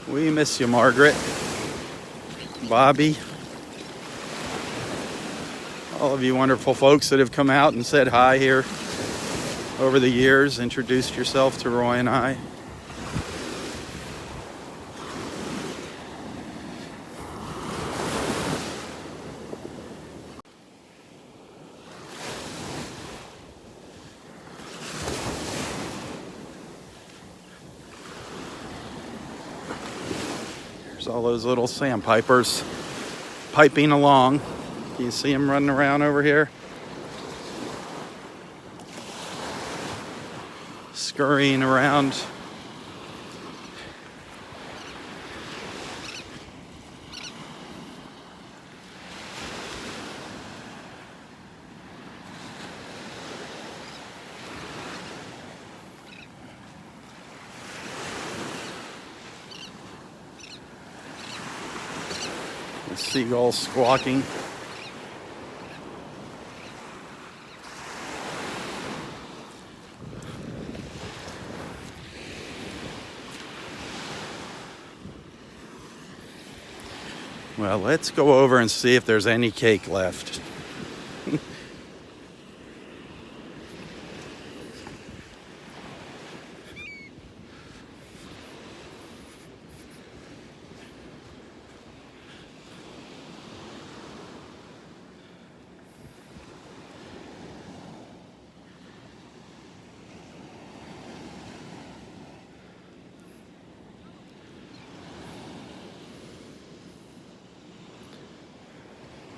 We miss you, Margaret, Bobby, all of you wonderful folks that have come out and said hi here over the years, introduced yourself to Roy and I. All those little sandpipers piping along. Can you see them running around over here? Scurrying around. The seagulls squawking. Well, let's go over and see if there's any cake left.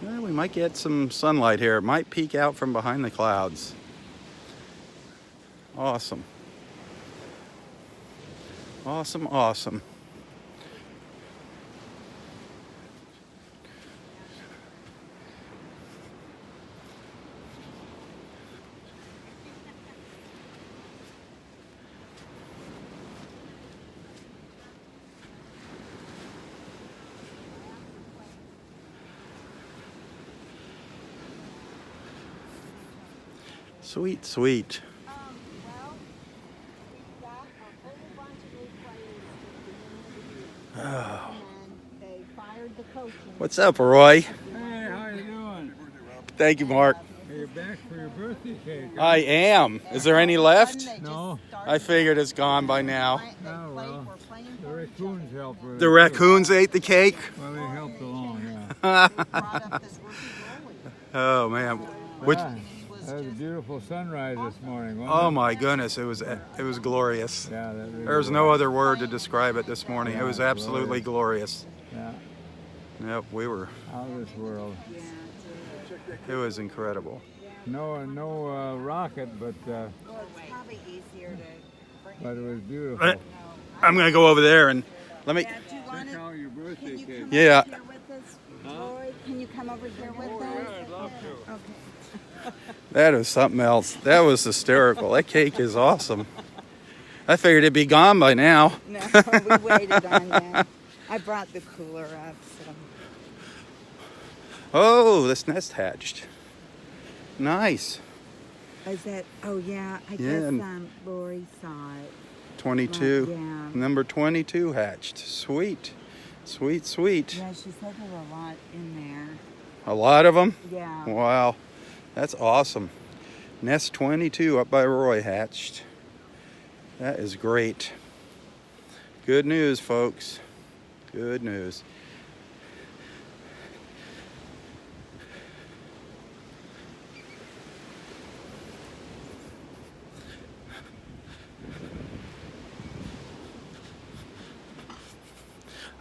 Well, we might get some sunlight here. It might peek out from behind the clouds. Awesome. Awesome, awesome. Sweet, sweet. Well, we've got a whole bunch of new players. Oh. And they fired the coach. What's up, Roy? Hey, how you doing? Thank you, Mark. Are you back for your birthday cake? I am. Is there any left? No. I figured it's gone by now. Oh, well. The raccoons helped with it. The raccoons ate the cake? Well, they helped along, yeah. Oh, man. Which? Yeah. That was a beautiful sunrise this morning, wasn't Oh it? my goodness, it was glorious. Yeah, that really There's no other word to describe it this morning. It was absolutely glorious. Yeah, Yep, we were. out of this world. It was incredible. No rocket, but Well, it's probably easier to bring it was beautiful. I'm gonna go over there and let me. Do you want Check to? out your birthday Can you cake. come Yeah. over here with us, Roy? Can you come over here with us? I'd love to. Okay. That is something else. That was hysterical. That cake is awesome. I figured it'd be gone by now. No, we waited on that. I brought the cooler up, so. Oh, this nest hatched. Nice. Is that? Oh yeah, I Yeah, guess and- Lori saw it. 22. Yeah. Number 22 hatched. Sweet. Sweet, sweet. Yeah, she said there were a lot in there. A lot of them? Yeah. Wow. That's awesome. Nest 22 up by Roy hatched. That is great. Good news, folks. Good news.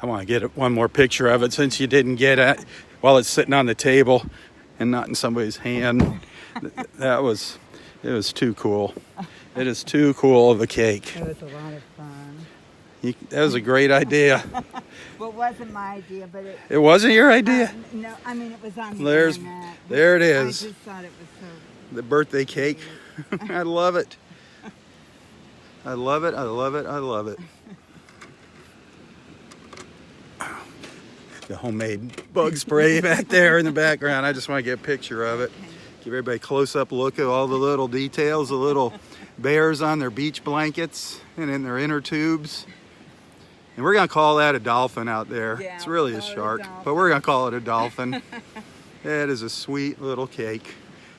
I want to get one more picture of it since you didn't get it while it's sitting on the table and not in somebody's hand. It was too cool. It is too cool of a cake. It was a lot of fun. That was a great idea. Well, it wasn't my idea, but it. It wasn't your idea? No, I mean it was on the There's- internet. there it I is. just thought it was so. The birthday cake. I love it. I love it. I love it. I love it. The homemade bug spray back there in the background. I just want to get a picture of it. Give everybody a close-up look at all the little details, the little bears on their beach blankets and in their inner tubes. And we're going to call that a dolphin out there. Yeah, It's really a we'll call it a shark, dolphin. but we're going to call it a dolphin. It is a sweet little cake.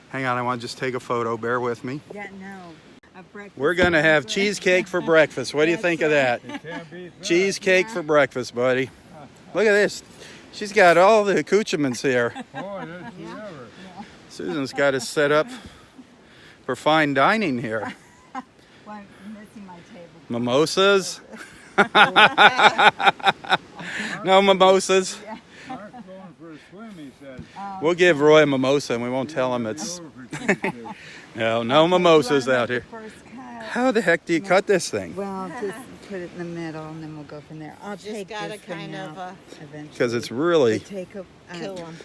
Hang on, I want to just take a photo. Bear with me. Yeah, no. A breakfast We're going to have breakfast. cheesecake for breakfast. What do you think of that? You can't beat that. Cheesecake for breakfast, buddy. Look at this. She's got all the accoutrements here. Boy, did she ever. Susan's got us set up for fine dining here. Well, I'm missing my table. Mimosas. No mimosas. Mark's going for a swim, he said. We'll give Roy a mimosa and we won't tell him it's... Over for cheesecake. No mimosas You wanna out make here. the first cut? How the heck do you cut this thing? Well, just put it in the middle, and then we'll go from there. I'll Just take gotta this thing kind of, out eventually. Because it's really... Take a Kill them.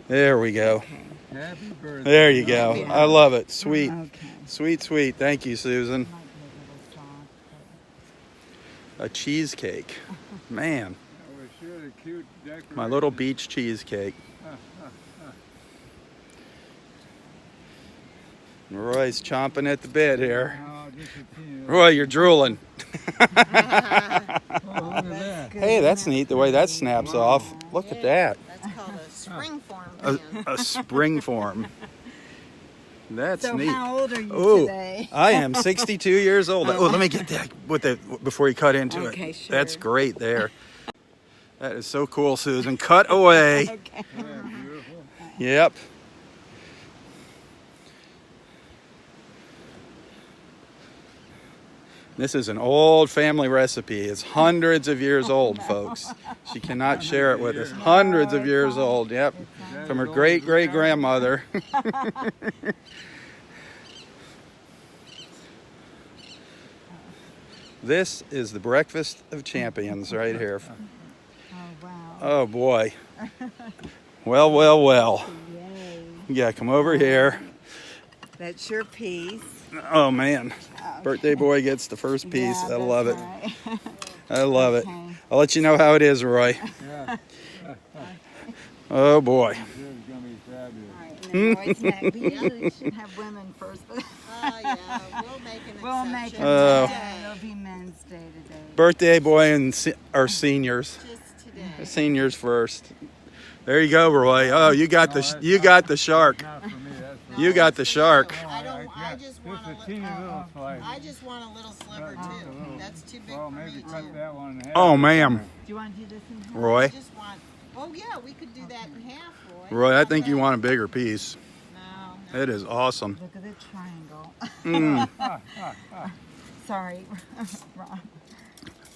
There we go. Happy birthday. There you go. I love it. Sweet. Okay. Sweet, sweet. Thank you, Susan. Might be a little soft, a cheesecake. Man, That was sure the cute decoration. my little beach cheesecake. Roy's chomping at the bit here. Oh, just a teeny. Roy, you're drooling. Oh, look at that. Hey, that's neat the way that snaps off. Look at that. That's called a spring form. A spring form. That's So neat. how old are you Ooh, today? I am 62 years old. Oh, let me get that with the before you cut into Okay, it. sure. That's great there. That is so cool, Susan. Cut away. Okay. Yeah, beautiful. Yep. This is an old family recipe. It's hundreds of years old, folks. She cannot share it with us. Hundreds of years old. Yep. From her great-great-grandmother. This is the breakfast of champions right here. Oh, wow. Oh, boy. Well, well, well. Yay. Yeah, come over here. That's your piece. Oh, man. Birthday boy gets the first piece. Yeah, I love it. that's right. I love it. Okay. I'll let you know how it is, Roy. Yeah, Oh, boy. this is going to be fabulous. All right, and then Roy's next. We usually should have women first, but Oh, yeah, we'll make an we'll make it exception. today. It'll be Men's Day today. Birthday boy and our seniors. Just today. Seniors first. There you go, Roy. Oh, you got the shark. Not for me, that's for You got the shark. I don't. I can't. just Just want a teeny little slice. I just want a little sliver Just a too. little. That's too big Well, for maybe me cut too. that one in half. Oh, ma'am. Do you want to do this in half? I Roy. just want. Oh yeah, we could do that in half, Roy. Roy, I think you want a bigger piece. No. It is awesome. Look at the triangle. Mm, Sorry, Rob.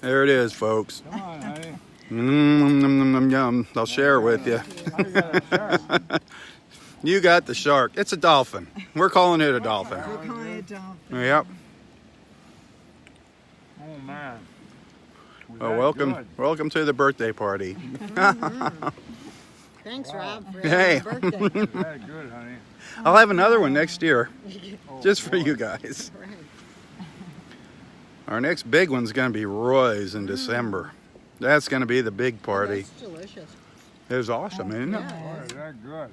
there it is, folks. Come on, honey. Yum. I'll share it with you. I got a shark. You got the shark. It's a dolphin. We're calling it a dolphin. We're calling it a dolphin. Yep. Oh, man. Was Well, that welcome, good? welcome to the birthday party. Thanks, Rob. For Hey. your birthday. Was that good, honey? I'll have another one next year, Oh, just for boy. you guys. Right. Our next big one's going to be Roy's in December. That's going to be the big party. That's delicious. It was awesome, isn't it? Yeah. Boy, is that good.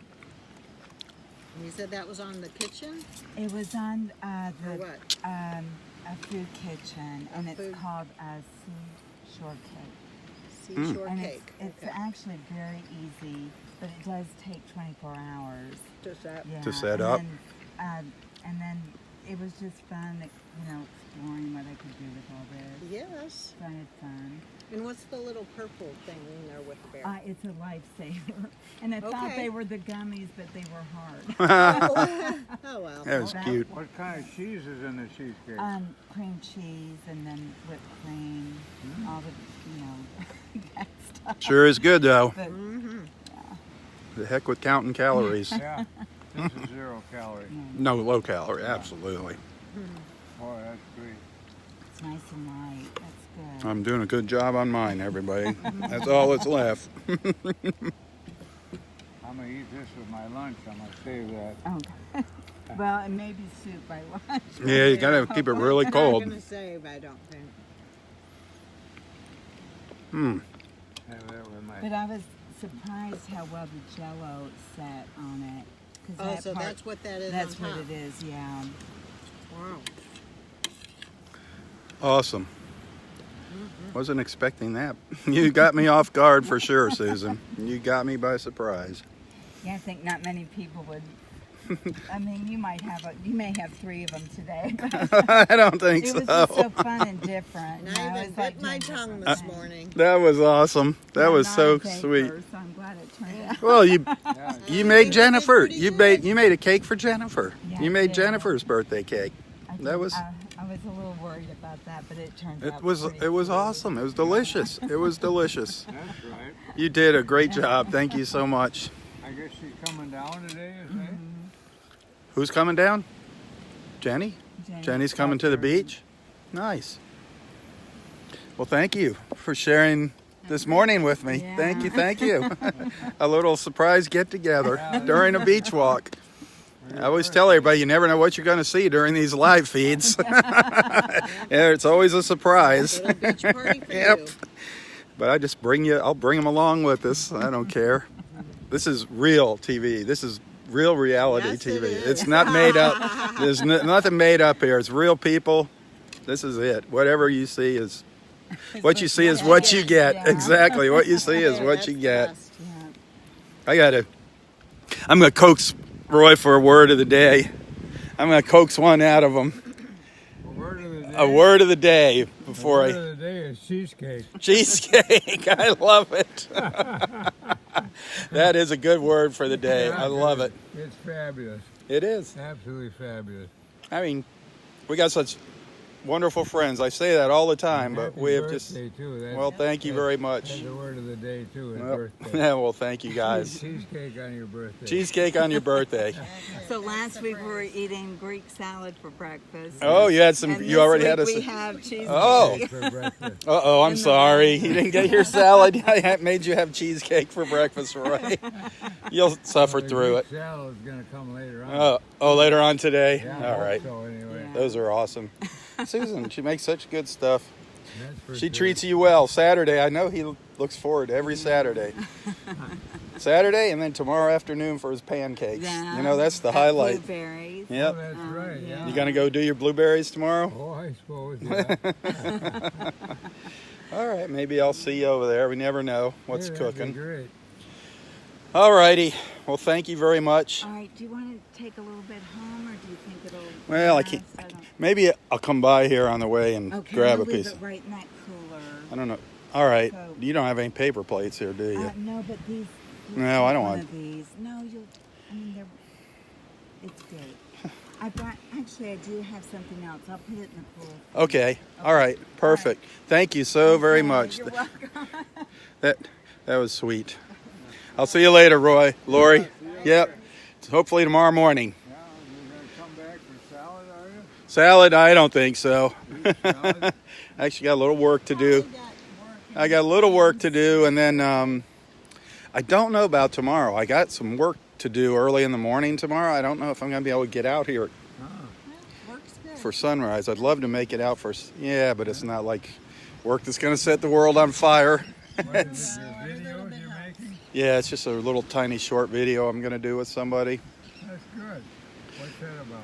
And you said that was on the kitchen It was on or the what? a food kitchen, and it's food- called a seashore cake. Seashore And cake. it's Okay. actually very easy, but it does take 24 hours. Just that. Yeah, To set and up? and then it was just fun, exploring what I could do with all this. Yes. So I had fun. And what's the little purple thing in there with the bear? It's a lifesaver. And I thought Okay. they were the gummies, but they were hard. Oh well. That was cute. What kind of cheese is in the cheesecake? Cream cheese and then whipped cream, all the, that stuff. Sure is good, though. But Mm-hmm. The heck with counting calories. Yeah, this is 0 calorie. No, low calorie, absolutely. Boy, that's great. it's nice and light. That's good. I'm doing a good job on mine, everybody. That's all that's left. I'm going to eat this with my lunch. I'm going to save that. Okay. Well, and maybe soup by lunch. Yeah, you got to keep it really I'm cold. gonna save. I don't think. Hmm. Have that with my... But I was surprised how well the Jello set on it. 'Cause Oh, that so part- that's what that is That's on what top. it is. Yeah. Wow. Awesome. Wasn't expecting that. You got me off guard for sure, Susan. You got me by surprise. Yeah, I think not many people would. I mean, you may have 3 of them today. But I don't think it so. was just so fun and different. And you know, I even it's like bit my doing tongue different this things. morning. That was awesome. That I'm was not so a baker, sweet. So I'm glad it turned out. Well, you Yeah, you I made think Jennifer. pretty You good. made a cake for Jennifer. Yeah, You made yeah. Jennifer's birthday cake. I That did- was I was a little worried about that, but it turned it out. was pretty it was good. awesome. It was delicious. It was delicious. that's right. You did a great job. Thank you so much. I guess she's coming down today, is Mm-hmm. it? Who's coming down? Jenny? Jenny's coming to the beach? Nice. Well, thank you for sharing this morning with me. Yeah. Thank you. A little surprise get together during a beach walk. I always tell everybody you never know what you're going to see during these live feeds. Yeah, it's always a surprise. Little beach party for Yep. you. But I'll bring them along with us. I don't care. This is real TV. This is real reality Yes, TV. it is. It's not made up. There's nothing made up here. It's real people. This is it. Whatever you see is what you see is what you get. Yeah. Exactly. What you see is what That's you the get. best. Yeah. I'm going to coax Roy for a word of the day. I'm going to coax one out of him. Word of the day. A word of the day before Word I... of the day is cheesecake. Cheesecake. I love it. That is a good word for the day. I love it. It's fabulous. It is. Absolutely fabulous. I mean, we got such wonderful friends. I say that all the time, but Happy we have just... birthday, too. That's, Well, thank you very much. That's the word of the day, too, is Well, birthday. yeah, well, thank you guys. Cheesecake on your birthday. Cheesecake on your birthday. So last week we were eating Greek salad for breakfast. Oh, you had some... And You already this had a... week we have cheesecake. Oh. For breakfast. Uh-oh, I'm In the sorry. morning. You didn't get your salad. I made you have cheesecake for breakfast, Roy. You'll suffer The through it. Greek salad is going to come later on. Oh, later on today? Yeah, I All hope right. So anyway, Yeah. Those are awesome. Susan, she makes such good stuff. that's for She sure. treats you well. Saturday, I know he looks forward to every Saturday. Saturday, and then tomorrow afternoon for his pancakes. Yeah. You know, that's the Got highlight. Blueberries. Oh, Yep. that's right. yeah. Yeah. You gonna go do your blueberries tomorrow? Oh, I suppose. Yeah. All right, maybe I'll see you over there. We never know what's Yeah, that'd be cooking. Great. All righty. Well, thank you very much. All right, do you want to take a little bit home, or do you think it'll... Well, I last? can't. don't- Maybe I'll come by here on the way and Okay, grab a we'll leave piece. it right in that cooler. I don't know. All right. So- You don't have any paper plates here, do you? No, but these... No, I don't one want- of these. No, you'll... I mean, they're... It's great. I've got... Actually, I do have something else. I'll put it in the pool. Okay. All right. Perfect. Thank you so very Okay, much. You're welcome. That was sweet. I'll see you later, Roy. Lori. Yep. Hopefully tomorrow morning. Yeah, you're going to come back for salad, are you? Salad? I don't think so. Salad? I actually got a little work to do. I got a little work to do, and then I don't know about tomorrow. I got some work to do early in the morning tomorrow. I don't know if I'm going to be able to get out here Works good. for sunrise. I'd love to make it out for... Yeah, but it's not like work that's going to set the world on fire. What is it, your videos you're making? Yeah, it's just a little tiny short video I'm going to do with somebody. That's good. What's that about?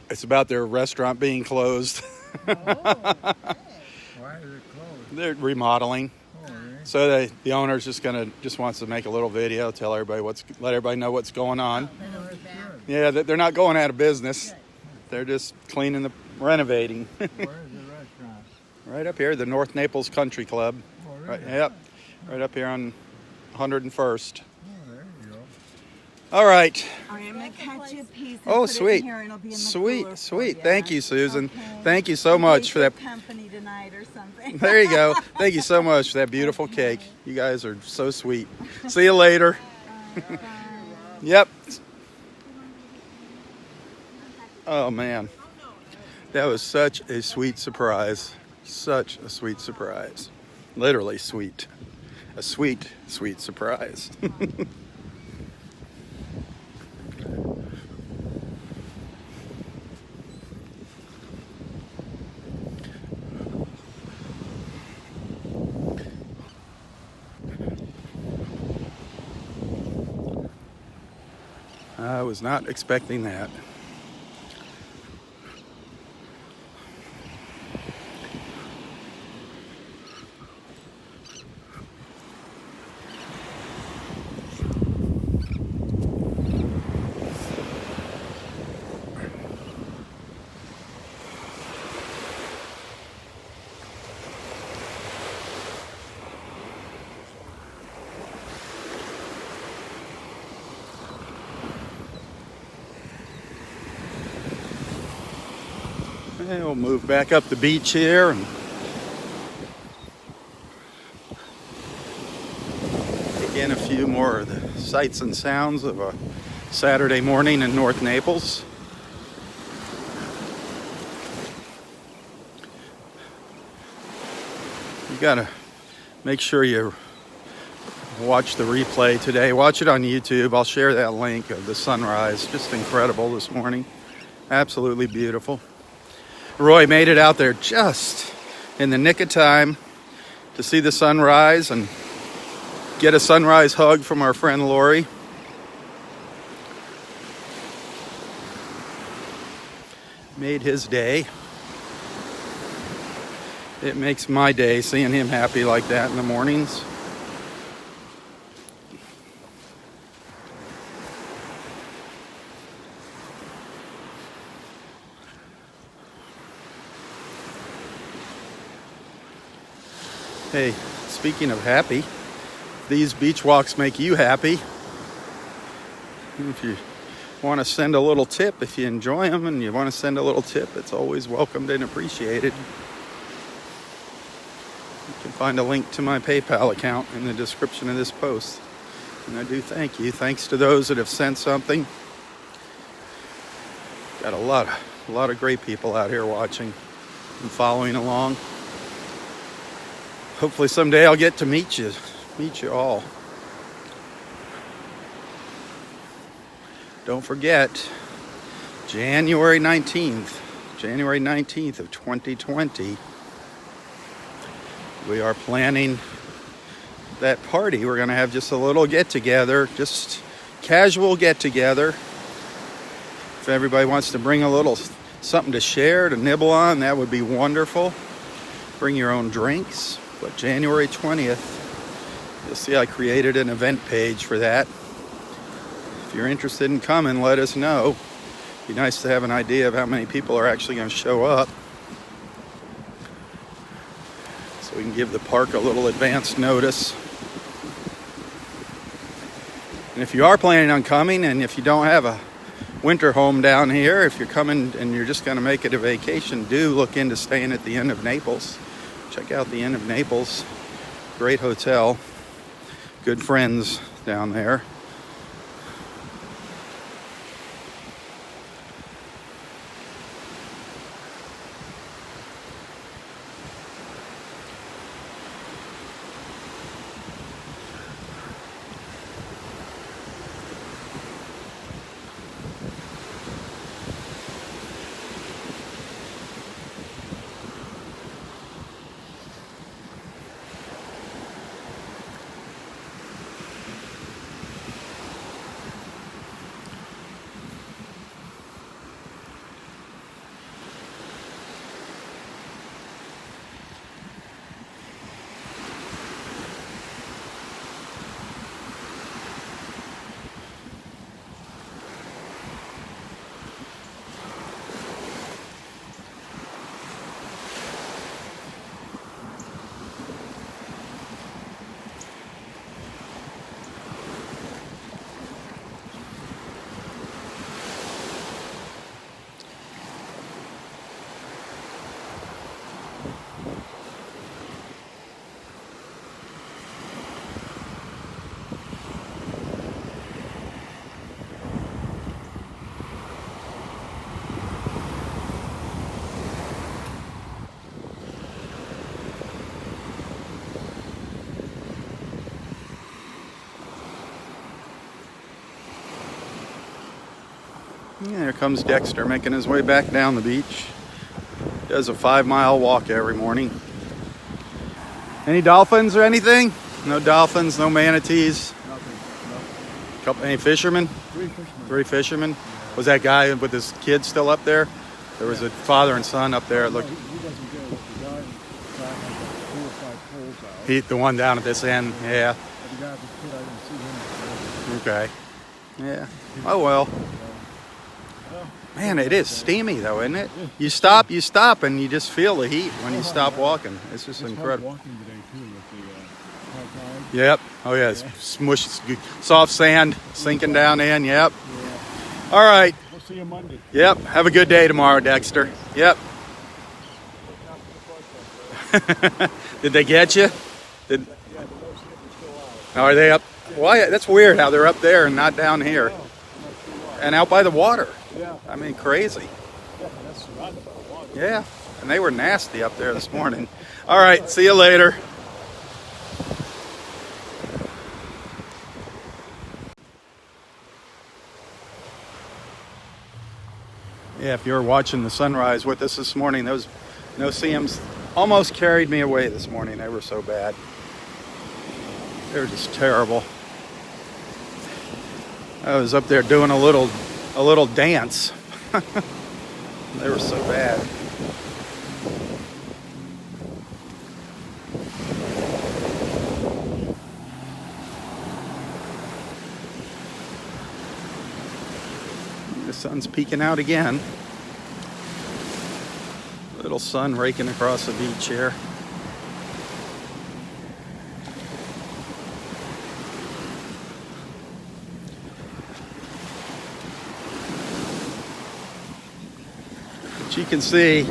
It's about their restaurant being closed. Oh, Why is it closed? They're remodeling. Oh, really? So the owner's just wants to make a little video, let everybody know what's going on. Oh, that's good. Yeah, they're not going out of business. They're just renovating. Where's the restaurant? Right up here, the North Naples Country Club. Oh, really? Right, yep, right up here on 101st. Oh, there you go. All right. All right, I'm going to cut you a piece and Oh, put it sweet. in here, and it'll be in the Sweet, cooler for sweet. you. Thank you, Susan. Okay. Thank you so In much case for that. you're company tonight or something. There you go. Thank you so much for that beautiful cake. You guys are so sweet. See you later. Bye. Yep. Oh, man. That was such a sweet surprise. Such a sweet surprise. Literally sweet. A sweet, sweet surprise. I was not expecting that. And we'll move back up the beach here and take in a few more of the sights and sounds of a Saturday morning in North Naples. You gotta make sure you watch the replay today. Watch it on YouTube. I'll share that link of the sunrise. Just incredible this morning. Absolutely beautiful. Roy made it out there just in the nick of time to see the sunrise and get a sunrise hug from our friend Lori. Made his day. It makes my day seeing him happy like that in the mornings. Hey, speaking of happy, these beach walks make you happy. If you want to send a little tip, if you enjoy them and you want to send a little tip, it's always welcomed and appreciated. You can find a link to my PayPal account in the description of this post. And I do thank you. Thanks to those that have sent something. Got a lot of great people out here watching and following along. Hopefully someday I'll get to meet you all. Don't forget, January 19th of 2020, we are planning that party. We're going to have just a little get-together, just casual get-together. If everybody wants to bring a little something to share, to nibble on, that would be wonderful. Bring your own drinks. But January 20th, you'll see I created an event page for that. If you're interested in coming, let us know. It'd be nice to have an idea of how many people are actually going to show up, so we can give the park a little advance notice. And if you are planning on coming, and if you don't have a winter home down here, if you're coming and you're just going to make it a vacation, do look into staying at the Inn of Naples. Check out the Inn of Naples. Great hotel. Good friends down there. Yeah, there comes Dexter making his way back down the beach. Does a 5-mile walk every morning. Any dolphins or anything? No dolphins, no manatees. Nothing. Any fishermen? 3 fishermen. 3 fishermen. Was that guy with his kids still up there? There was a father and son up there. It looked. He wasn't there. The guy had 4 or 5 poles out. The one down at this end. Yeah. But the guy with the kid, I didn't see him. Okay. Yeah. Oh well. Man, it is steamy though, isn't it? You stop, and you just feel the heat when you stop walking. It's just incredible. Walking today too with the high tide. Yep. Oh yeah, it's smush, soft sand sinking down in. Yep. Yeah. All right. We'll see you Monday. Yep. Have a good day tomorrow, Dexter. Yep. Did they get you? Are they up? Why? That's weird how they're up there and not down here. And out by the water. Yeah. I mean, crazy. Yeah, that's surrounded by water. Yeah. And they were nasty up there this morning. All right. See you later. Yeah, if you were watching the sunrise with us this morning, those no-see-ums almost carried me away this morning. They were so bad. They were just terrible. I was up there doing a little dance. They were so bad. The sun's peeking out again. Little sun raking across the beach here. But you can see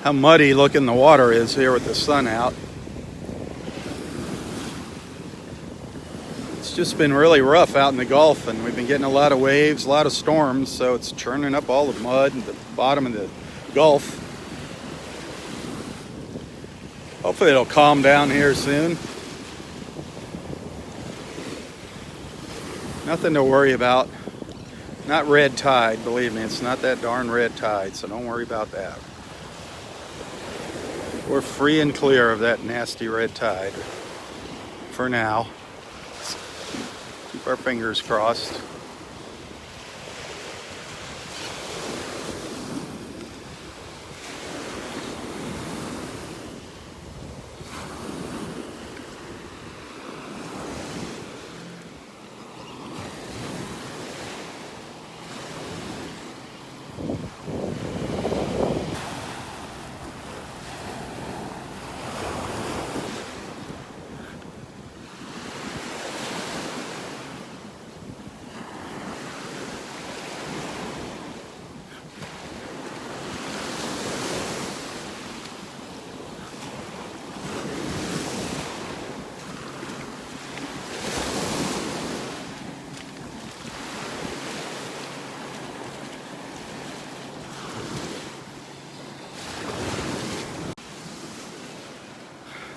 how muddy looking the water is here with the sun out. It's just been really rough out in the Gulf, and we've been getting a lot of waves, a lot of storms, so it's churning up all the mud at the bottom of the Gulf. Hopefully it'll calm down here soon. Nothing to worry about. Not red tide, believe me, it's not that darn red tide, so don't worry about that. We're free and clear of that nasty red tide for now. Keep our fingers crossed.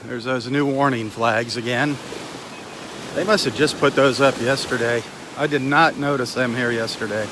There's those new warning flags again. They must have just put those up yesterday. I did not notice them here yesterday.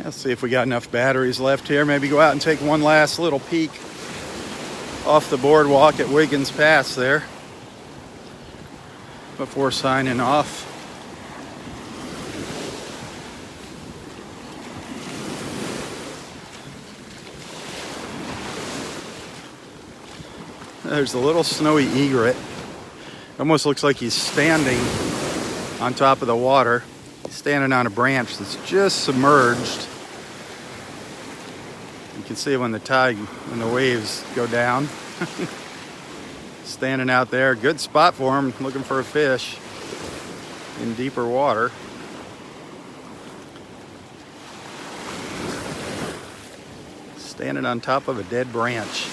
Let's see if we got enough batteries left here. Maybe go out and take one last little peek off the boardwalk at Wiggins Pass there before signing off. There's a little snowy egret. Almost looks like he's standing on top of the water. He's standing on a branch that's just submerged. You can see when the waves go down. Standing out there, good spot for him, looking for a fish in deeper water. Standing on top of a dead branch.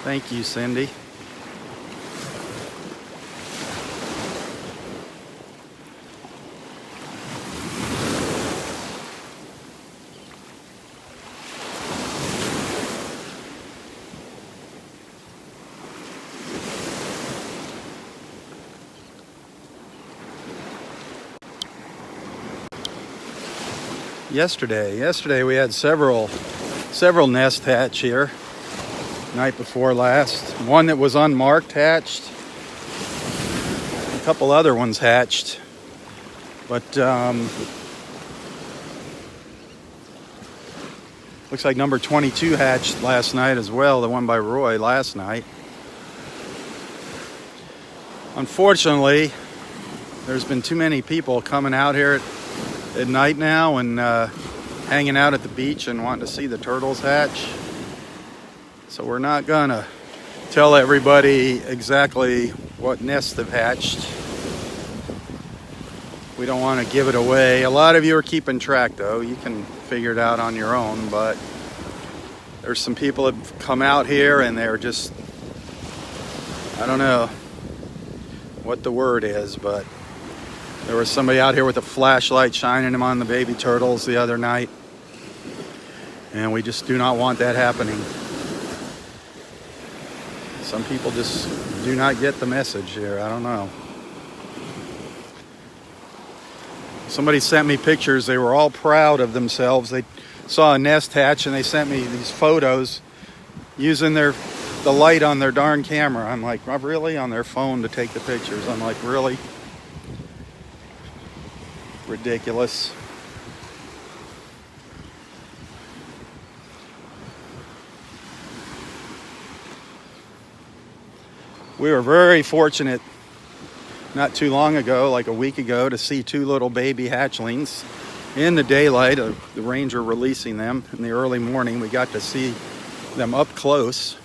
Thank you, Cindy. yesterday. Yesterday we had several nest hatch here. Night before last. One that was unmarked hatched. A couple other ones hatched. But looks like number 22 hatched last night as well, the one by Roy last night. Unfortunately, there's been too many people coming out here at night now and hanging out at the beach and wanting to see the turtles hatch. So we're not gonna tell everybody exactly what nests have hatched. We don't want to give it away. A lot of you are keeping track though. You can figure it out on your own, but there's some people that have come out here and they're just, I don't know what the word is, but there was somebody out here with a flashlight shining them on the baby turtles the other night. And we just do not want that happening. Some people just do not get the message here. I don't know. Somebody sent me pictures. They were all proud of themselves. They saw a nest hatch and they sent me these photos using the light on their darn camera. I'm like, really? On their phone to take the pictures? I'm like, really? Ridiculous. We were very fortunate not too long ago, like a week ago, to see two little baby hatchlings in the daylight. The ranger releasing them in the early morning. We got to see them up close.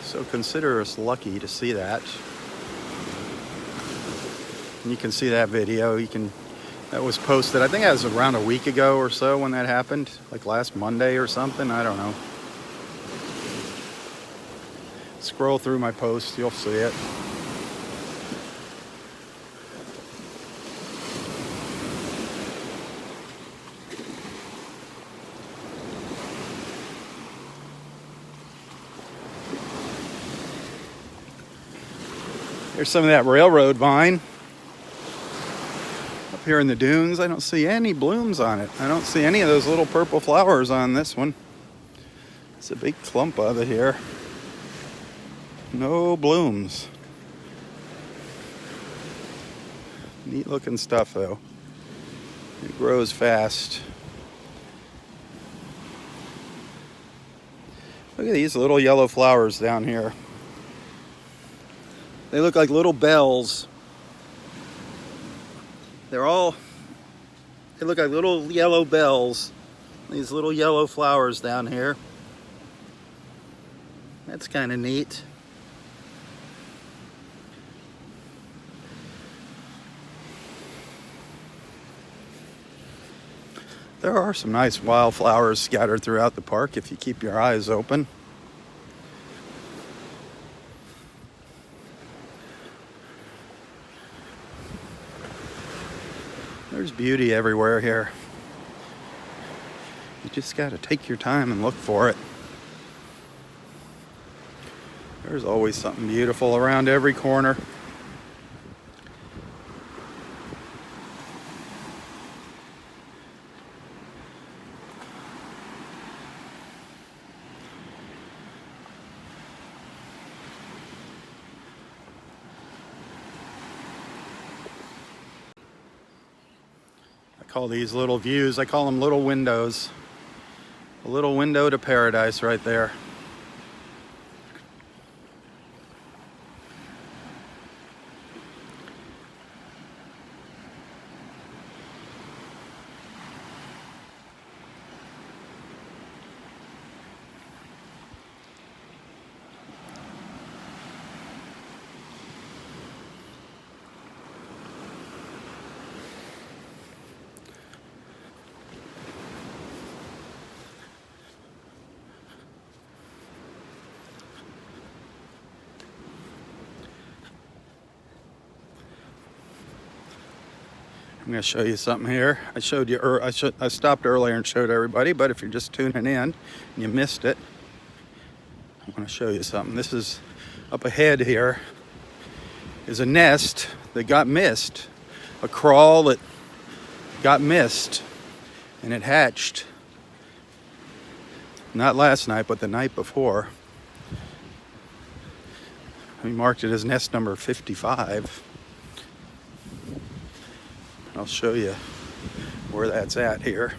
So consider us lucky to see that. And you can see that video. That was posted, I think that was around a week ago or so when that happened, like last Monday or something, I don't know. Scroll through my post, you'll see it. Here's some of that railroad vine. Up here in the dunes, I don't see any blooms on it. I don't see any of those little purple flowers on this one. It's a big clump of it here. No blooms. Neat looking stuff though. It grows fast. Look at these little yellow flowers down here. They look like little bells. They look like little yellow bells. These little yellow flowers down here. That's kind of neat. There are some nice wildflowers scattered throughout the park if you keep your eyes open. There's beauty everywhere here. You just got to take your time and look for it. There's always something beautiful around every corner. I call these little views, I call them little windows. A little window to paradise right there. I'm going to show you something here. I stopped earlier and showed everybody, but if you're just tuning in and you missed it, I want to show you something. This is up ahead here is a nest that got missed, a crawl that got missed, and it hatched not last night, but the night before. We marked it as nest number 55. I'll show you where that's at here.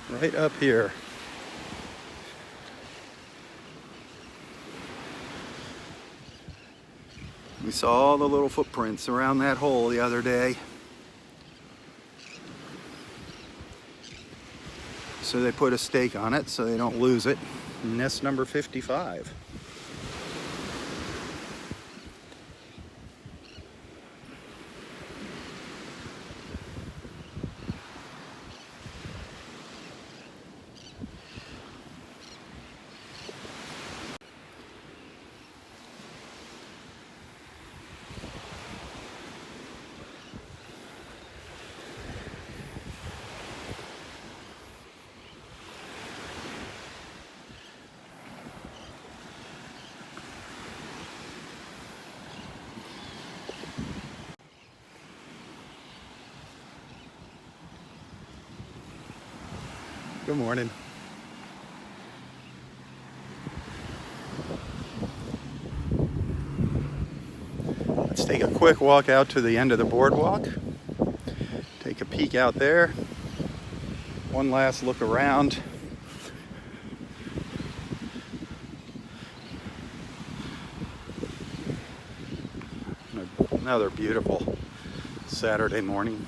Right up here. We saw all the little footprints around that hole the other day. So they put a stake on it so they don't lose it. Nest number 55. Good morning. Let's take a quick walk out to the end of the boardwalk. Take a peek out there. One last look around. Another beautiful Saturday morning.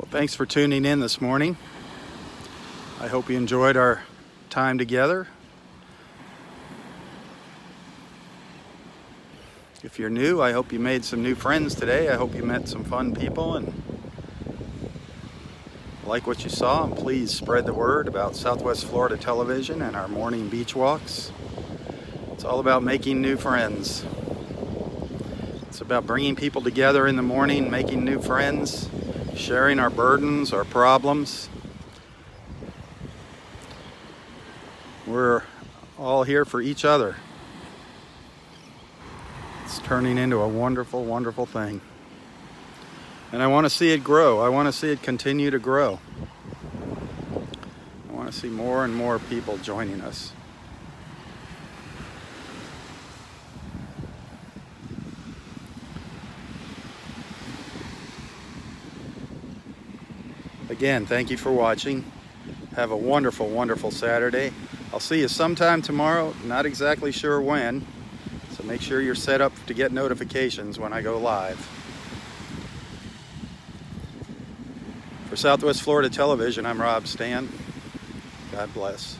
Well, thanks for tuning in this morning. I hope you enjoyed our time together. If you're new, I hope you made some new friends today. I hope you met some fun people and like what you saw. And please spread the word about Southwest Florida Television and our morning beach walks. It's all about making new friends. It's about bringing people together in the morning, making new friends, sharing our burdens, our problems. We're all here for each other. It's turning into a wonderful, wonderful thing. And I want to see it grow. I want to see it continue to grow. I want to see more and more people joining us. Again, thank you for watching. Have a wonderful, wonderful Saturday. I'll see you sometime tomorrow, not exactly sure when, so make sure you're set up to get notifications when I go live. For Southwest Florida Television, I'm Robb Stan. God bless.